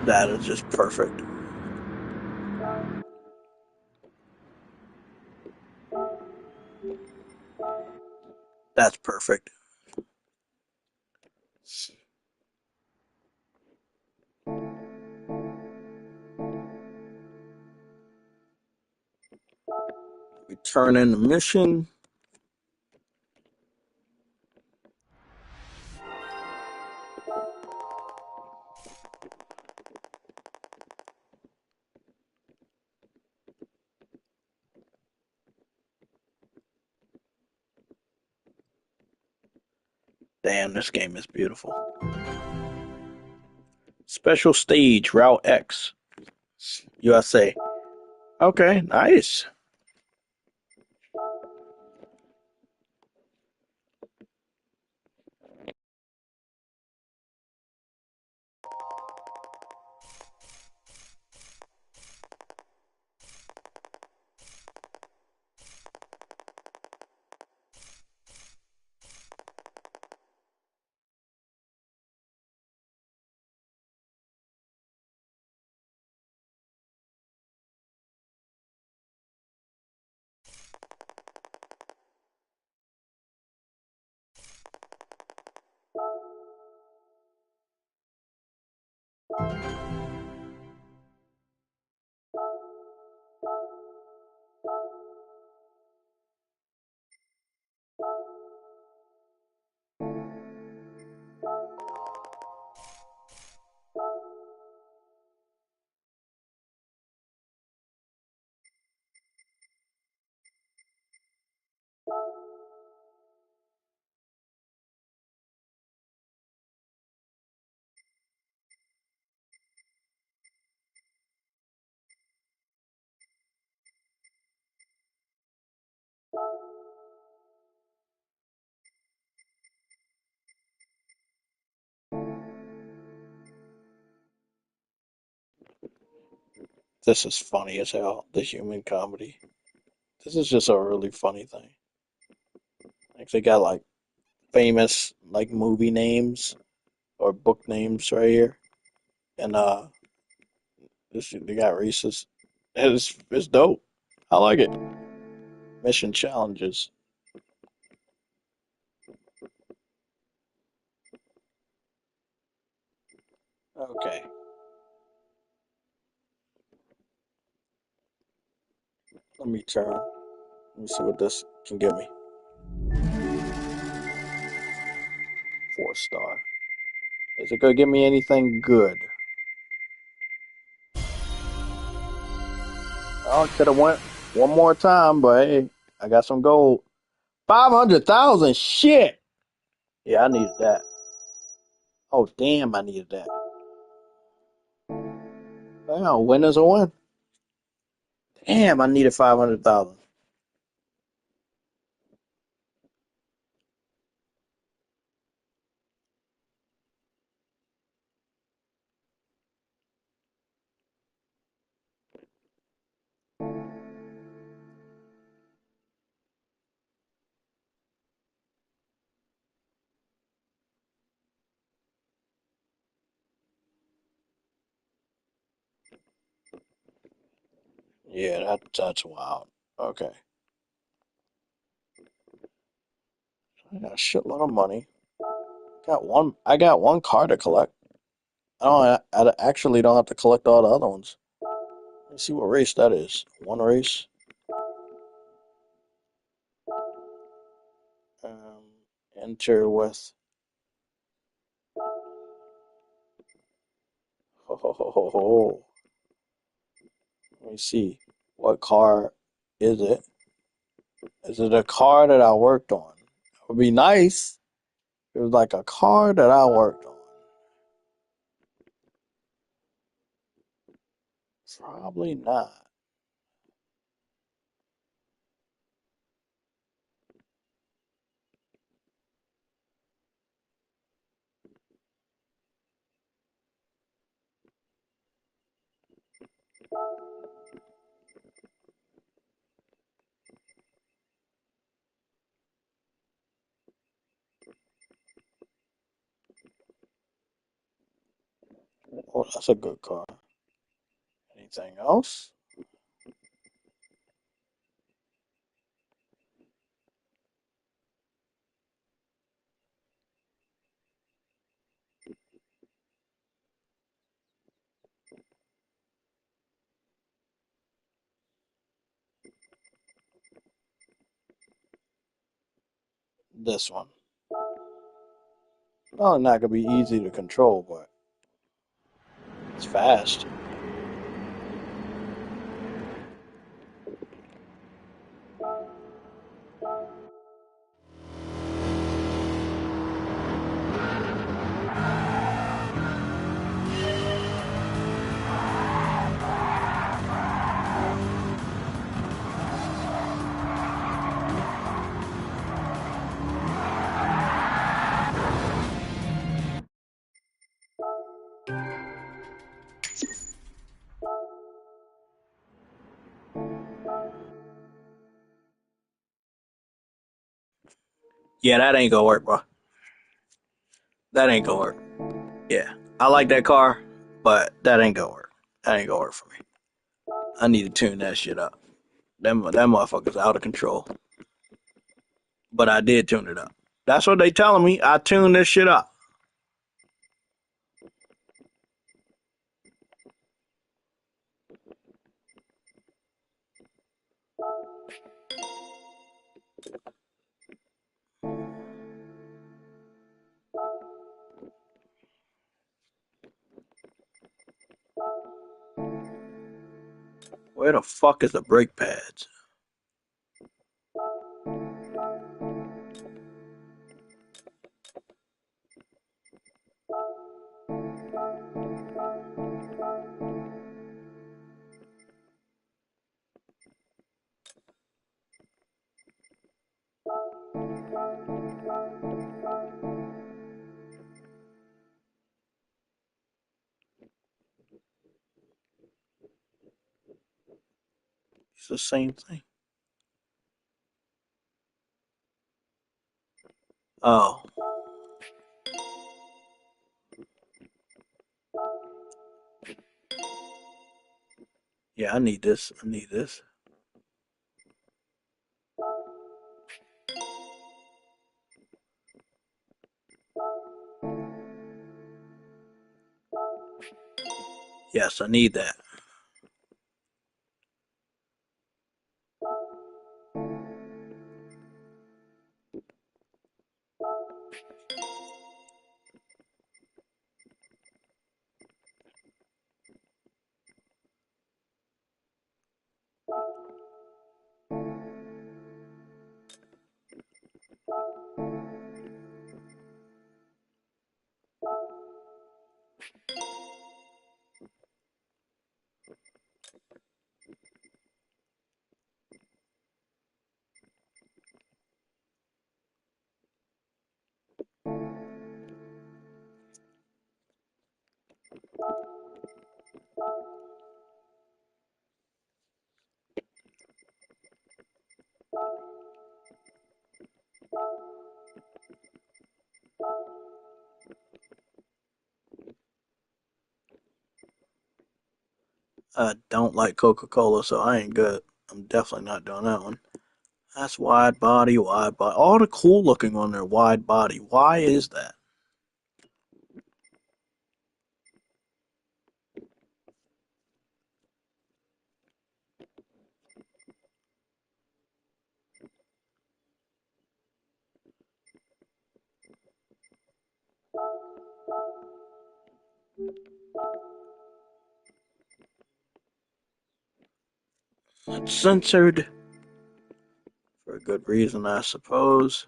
That is just perfect. That's perfect. We turn in the mission. Damn, this game is beautiful. Special stage, Route X, USA. Okay, nice. This is funny as hell. The human comedy. This is just a really funny thing. Like they got like famous like movie names or book names right here, and this they got racist. It's dope. I like it. Mission challenges. Okay, let me turn. Let me see what this can get me. 4 star. Is it gonna give me anything good? Oh, could have went one more time, but hey, I got some gold. 500,000. Shit. Yeah, I needed that. Oh damn, I needed that. Damn, win is a win. Damn, I needed 500,000. Yeah, that's wild. Okay, I got a shitload of money. Got one. I got one car to collect. I actually don't have to collect all the other ones. Let's see what race that is. One race. Um, enter with. Ho, ho, ho, ho, ho. Let me see. What car is it? Is it a car that I worked on? It would be nice. It was like a car that I worked on. Probably not. Oh, that's a good car. Anything else? This one. Oh, not gonna be easy to control, but it's fast. Yeah, that ain't gonna work, bro. That ain't gonna work. Yeah, I like that car, but that ain't gonna work. That ain't gonna work for me. I need to tune that shit up. That motherfucker's out of control. But I did tune it up. That's what they telling me. I tuned this shit up. Where the fuck is the brake pads? It's the same thing. Oh, yeah, I need this. I need this. Yes, I need that. I don't like Coca-Cola, so I ain't good. I'm definitely not doing that one. That's wide body, wide body. All the cool looking on there, wide body. Why is that? It's censored for a good reason, I suppose.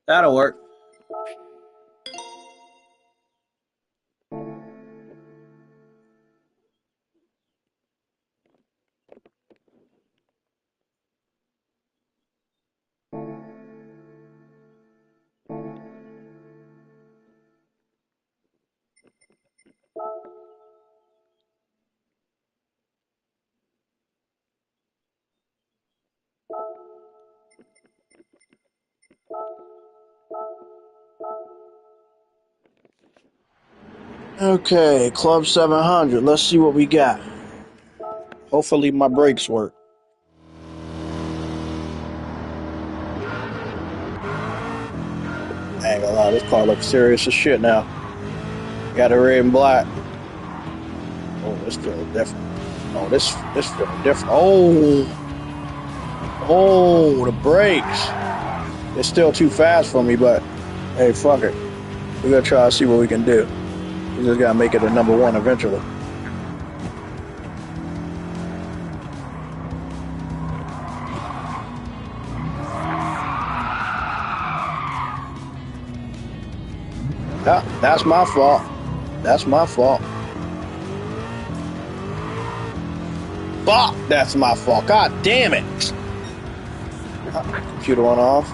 That'll work. Okay, Club 700. Let's see what we got. Hopefully my brakes work. I ain't gonna lie, this car looks serious as shit now. Got a red and black. Oh, this feels different. Oh, this feels different. Oh, the brakes. It's still too fast for me, but hey, fuck it. We're gonna try to see what we can do. We just gotta make it a number one eventually. Yeah, that's my fault. That's my fault. Fuck, that's my fault. God damn it. Computer went off.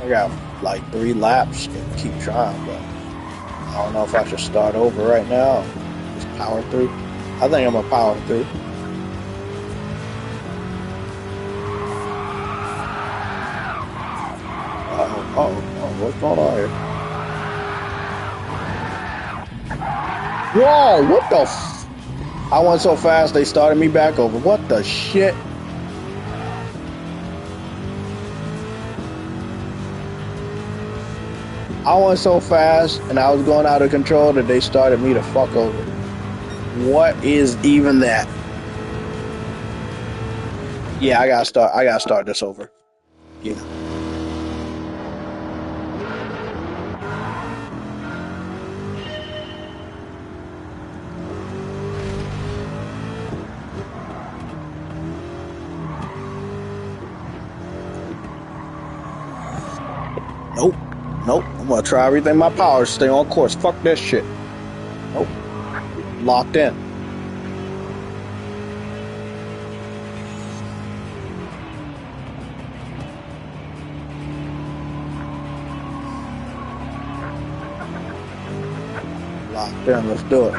I got like 3 laps to keep trying, but I don't know if I should start over right now. Just power through. I think I'm gonna power through. What's going on here? Whoa, what the I went so fast they started me back over. What the shit? I went so fast and I was going out of control that they started me to fuck over. What is even that? Yeah, I gotta start this over. Yeah. Nope. Nope. I'm gonna try everything in my power to stay on course. Fuck this shit. Nope. Locked in. Locked in. Let's do it.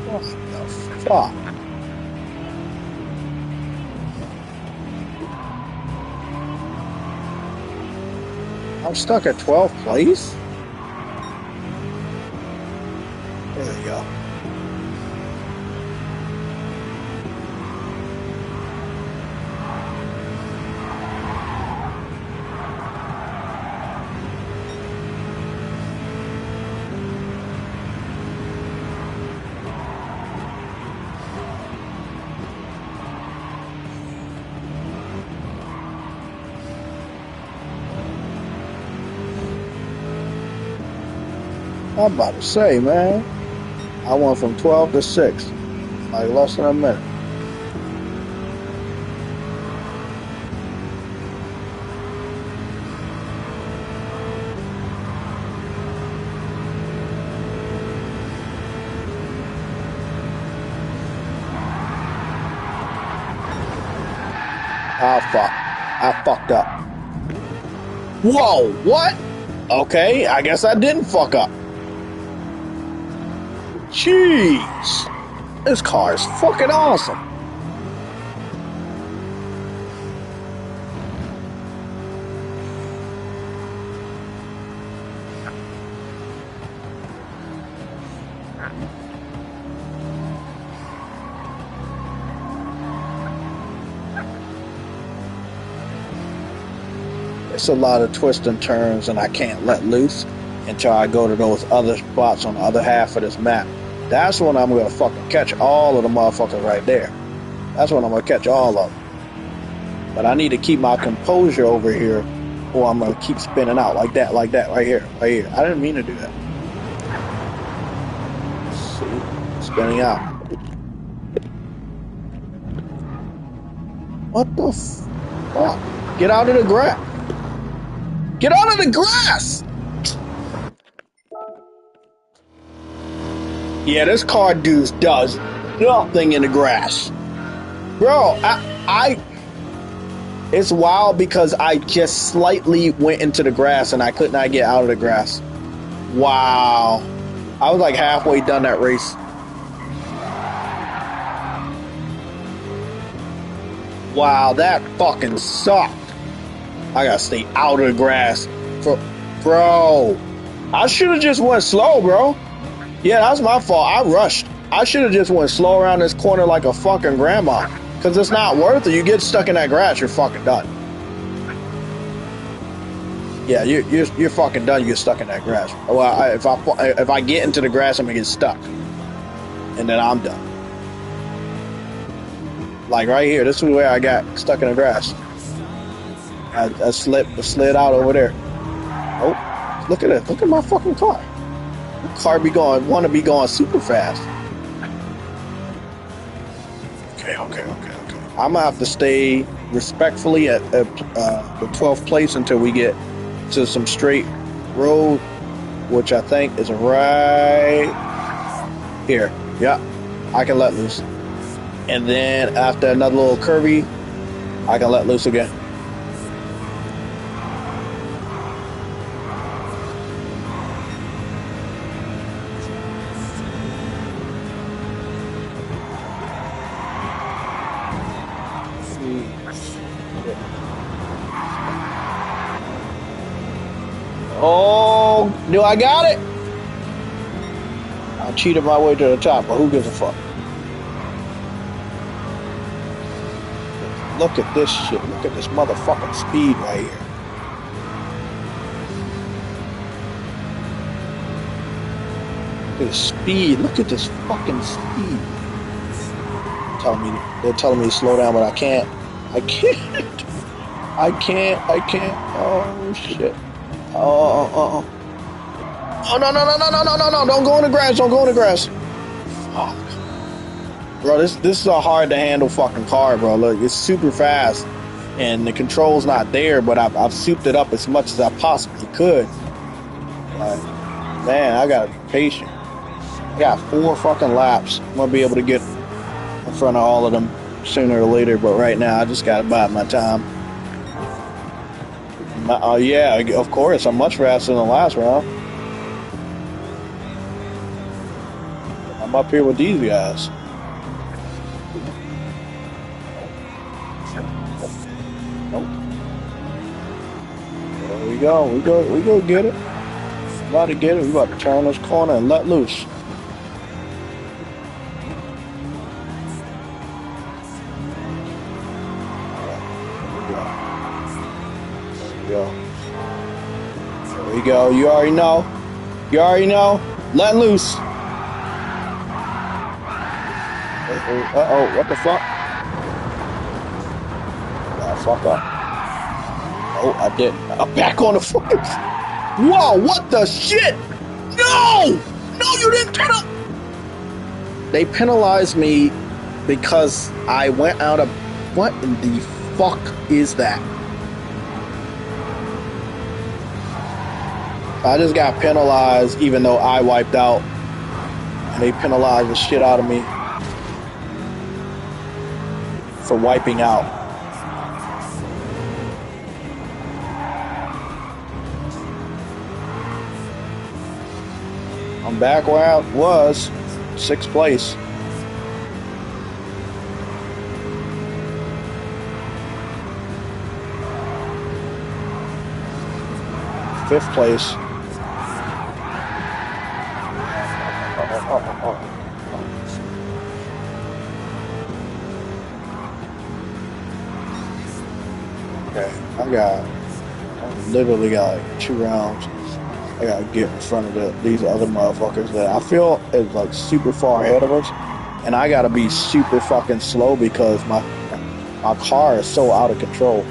What the fuck? I'm stuck at 12th place? There we go. I'm about to say, man. I went from 12 to 6. Like less than a minute. Oh, fuck. I fucked up. Whoa, what? Okay, I guess I didn't fuck up. Jeez. This car is fucking awesome. It's a lot of twists and turns, and I can't let loose until I go to those other spots on the other half of this map. That's when I'm gonna fucking catch all of the motherfuckers right there. That's when I'm gonna catch all of them. But I need to keep my composure over here Or I'm gonna keep spinning out like that, right here, right here. I didn't mean to do that. See, spinning out. What the fuck? Get out of the grass! Get out of the grass! Yeah, this car does nothing in the grass, bro. It's wild because I just slightly went into the grass and I could not get out of the grass. Wow. I was like halfway done that race. Wow, that fucking sucked. I gotta stay out of the grass. Bro, I should have just went slow, bro. Yeah, that's my fault. I rushed. I should have just went slow around this corner like a fucking grandma. Because it's not worth it. You get stuck in that grass, you're fucking done. Yeah, you're fucking done. You get stuck in that grass. Well, if I get into the grass, I'm gonna get stuck, and then I'm done. Like right here, this is where I got stuck in the grass. I slid out over there. Oh, look at it! Look at my fucking car. The car want to be going super fast. Okay. I'm gonna have to stay respectfully at the 12th place until we get to some straight road, which I think is right here. Yeah, I can let loose. And then after another little curvy, I can let loose again. Oh, do I got it? I cheated my way to the top, but who gives a fuck? Look at this shit. Look at this motherfucking speed right here. Look at the speed. Look at this fucking speed. They're telling me to slow down, but I can't. I can't. Oh shit. Oh, no. Don't go in the grass. Fuck. Bro, this is a hard to handle fucking car, bro. Look, it's super fast. And the control's not there, but I've souped it up as much as I possibly could. Like, man, I gotta be patient. I got 4 fucking laps. I'm gonna be able to get in front of all of them sooner or later, but right now I just gotta bide my time. Yeah, of course, I'm much faster than the last round. I'm up here with these guys. Nope. There we go. We go get it. About to get it. We about to turn this corner and let loose. There we go. You already know. Let loose. Uh-oh. What the fuck? Fuck up. Oh, I did. I'm back on the fucking... Whoa, what the shit? No, you didn't penalize. They penalized me because I went out of... What in the fuck is that? I just got penalized even though I wiped out. And they penalized the shit out of me for wiping out. I'm back where I was, 6th place. Fifth place. Okay, I literally got like 2 rounds. I gotta get in front of these other motherfuckers that I feel is like super far ahead of us, and I gotta be super fucking slow because my car is so out of control.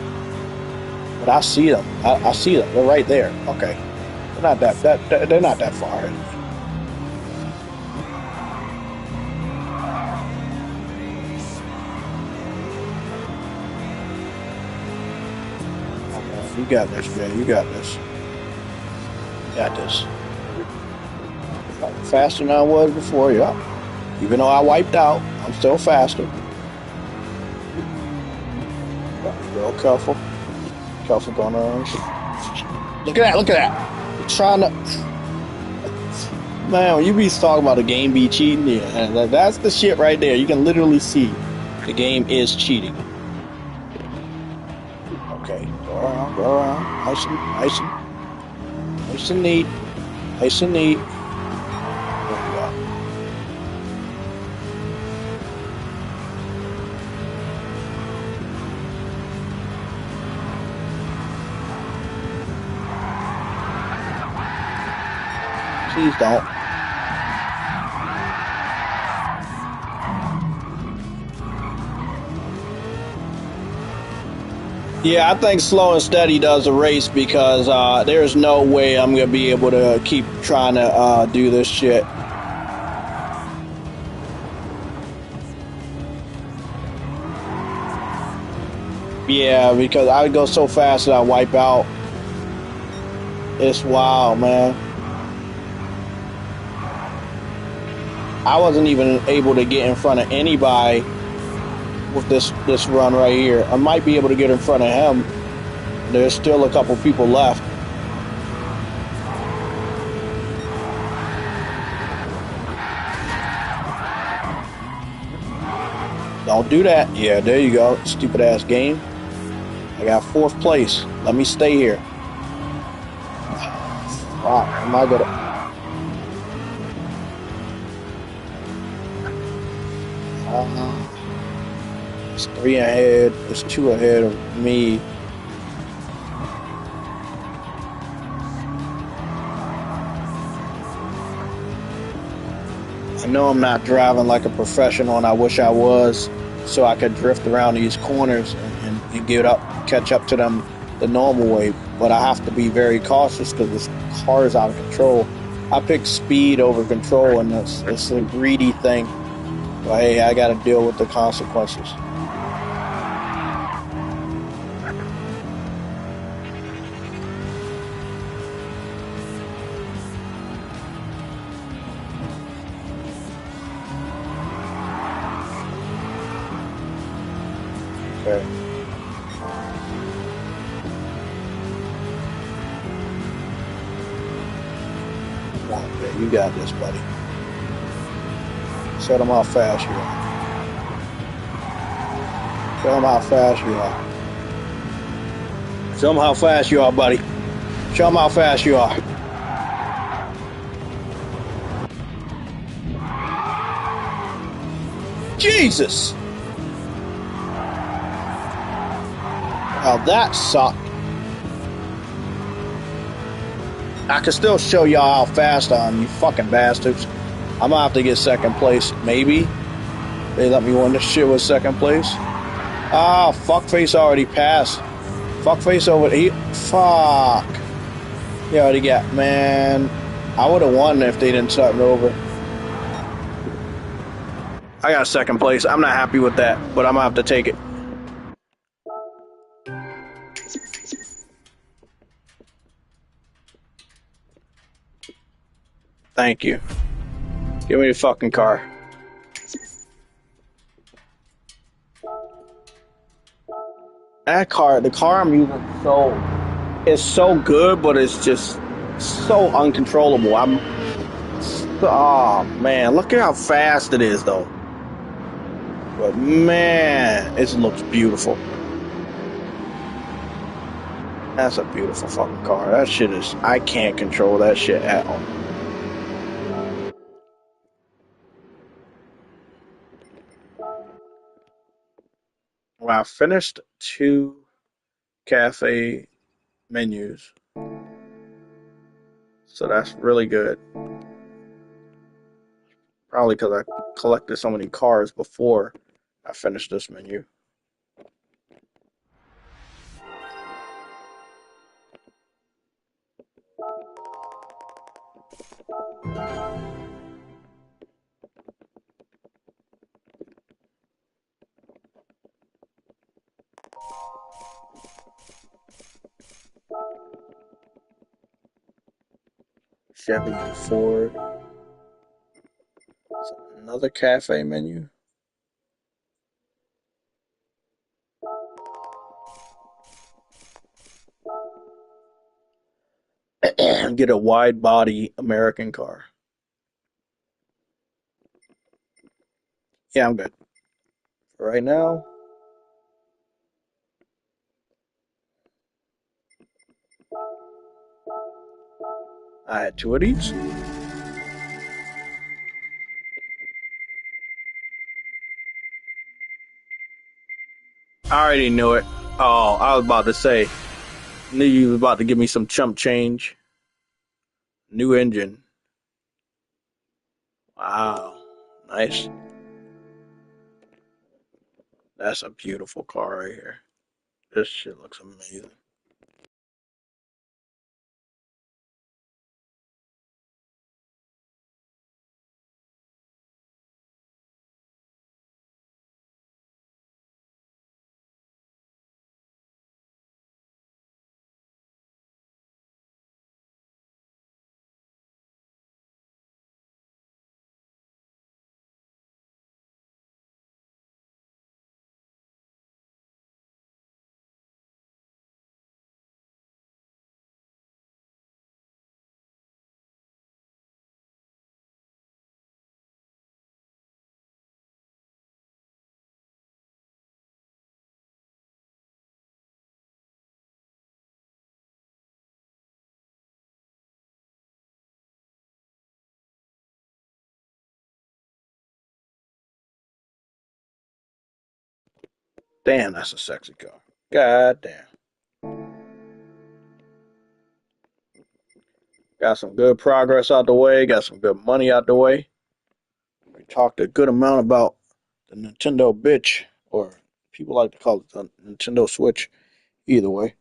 But I see them. I see them. They're right there. Okay. They're not they're not that far ahead of me. Oh, man. You got this, man. You got this. You got this. Faster than I was before, yeah. Even though I wiped out, I'm still faster. Real careful. Careful going on. Look at that, look at that. You're trying to. Man, when you be talking about the game be cheating, yeah, that's the shit right there. You can literally see the game is cheating. Okay, go around, go around. Nice and neat. Nice and neat. There we go. Please don't. Yeah, I think slow and steady does the race because there's no way I'm gonna be able to keep trying to do this shit. Yeah, because I go so fast that I wipe out. It's wild, man. I wasn't even able to get in front of anybody with this run right here. I might be able to get in front of him. There's still a couple people left. Don't do that. Yeah, there you go. Stupid ass game. I got 4th place. Let me stay here. Fuck, am I gonna... It's 3 ahead. It's 2 ahead of me. I know I'm not driving like a professional, and I wish I was, so I could drift around these corners and catch up to them the normal way. But I have to be very cautious because this car is out of control. I pick speed over control, and it's a greedy thing. But hey, I got to deal with the consequences. Okay. Okay, you got this, buddy. Show them how fast you are. Show them how fast you are. Show them how fast you are, buddy. Show them how fast you are. Jesus! Now that sucked. I can still show y'all how fast I am, you fucking bastards. I'm gonna have to get 2nd place, maybe. They let me win this shit with 2nd place. Ah, fuckface already passed. Fuckface over here. Fuck. He already got, man. I would have won if they didn't start it over. I got 2nd place. I'm not happy with that, but I'm gonna have to take it. Thank you. Give me the fucking car. That car, the car I'm using it's so good, but it's just so uncontrollable. Oh man, look at how fast it is though. But man, it looks beautiful. That's a beautiful fucking car. That shit is, I can't control that shit at all. Well, I finished 2 cafe menus. So that's really good. Probably because I collected so many cars before I finished this menu. Chevy and Ford. Another cafe menu. Get a wide body American car. Yeah, I'm good. For right now, I had two of these. I already knew it. Oh, I was about to say, knew you was about to give me some chump change. New engine. Wow. Nice. That's a beautiful car right here. This shit looks amazing. Damn, that's a sexy car. God damn. Got some good progress out the way. Got some good money out the way. We talked a good amount about the Nintendo bitch, or people like to call it the Nintendo Switch. Either way.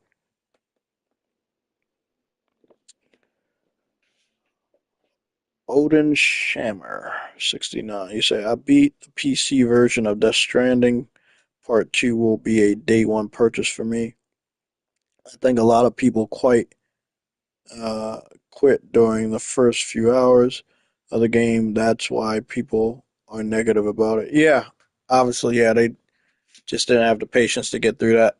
Odin Shammer, 69. You say, I beat the PC version of Death Stranding. Part 2 will be a day one purchase for me. I think a lot of people uh, quit during the first few hours of the game. That's why people are negative about it. Yeah, obviously, yeah, they just didn't have the patience to get through that.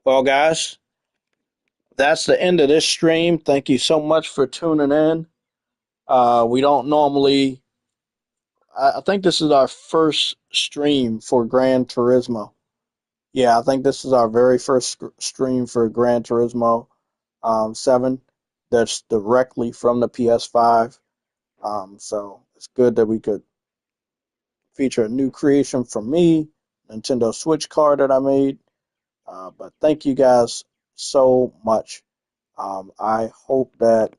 Well, guys, that's the end of this stream. Thank you so much for tuning in. We don't normally. I think this is our first stream for Gran Turismo. Yeah, I think this is our very first stream for Gran Turismo 7. That's directly from the PS5. So it's good that we could feature a new creation from me, Nintendo Switch card that I made. But thank you guys so much. I hope that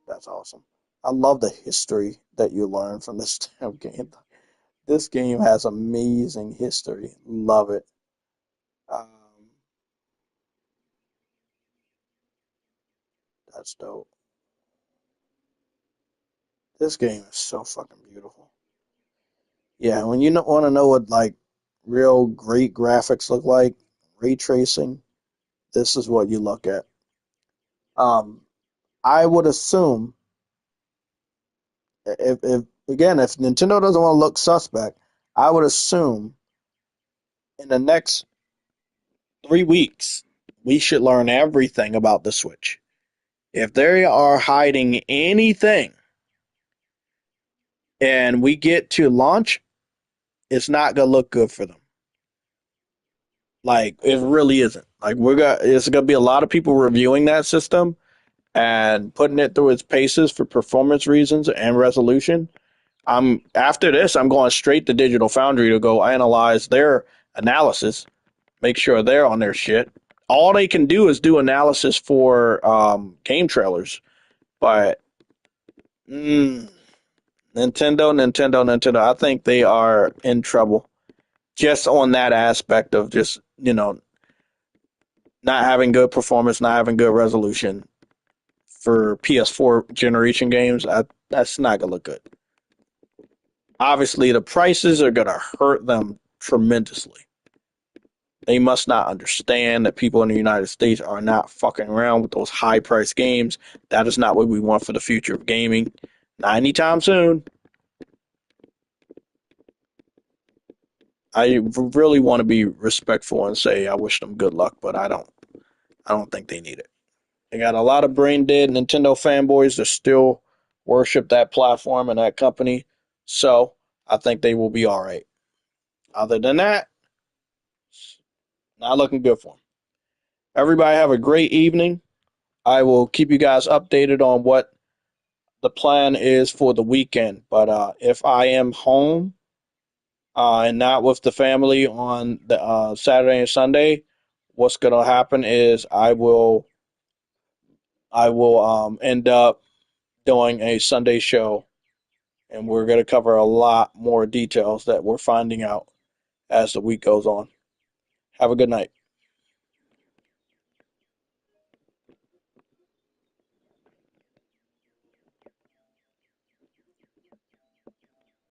that's awesome. I love the history that you learn from this damn game. This game has amazing history. Love it. Um, that's dope. This game is so fucking beautiful. Yeah, when you want to know what like real great graphics look like, ray tracing, this is what you look at. Um, I would assume if again if Nintendo doesn't want to look suspect, I would assume in the next 3 weeks we should learn everything about the Switch. If they are hiding anything and we get to launch, it's not gonna look good for them. Like it really isn't. Like it's gonna be a lot of people reviewing that system and putting it through its paces for performance reasons and resolution. I'm after this, I'm going straight to Digital Foundry to go analyze their analysis, make sure they're on their shit. All they can do is do analysis for game trailers, but Nintendo. I think they are in trouble just on that aspect of just not having good performance, not having good resolution for PS4 generation games, that's not gonna look good. Obviously, the prices are gonna hurt them tremendously. They must not understand that people in the United States are not fucking around with those high price games. That is not what we want for the future of gaming. Not anytime soon. I really want to be respectful and say I wish them good luck, but I don't. I don't think they need it. They got a lot of brain dead Nintendo fanboys that still worship that platform and that company. So I think they will be all right. Other than that, not looking good for them. Everybody have a great evening. I will keep you guys updated on what the plan is for the weekend. But if I am home and not with the family on the Saturday and Sunday, what's going to happen is I will end up doing a Sunday show, and we're going to cover a lot more details that we're finding out as the week goes on. Have a good night.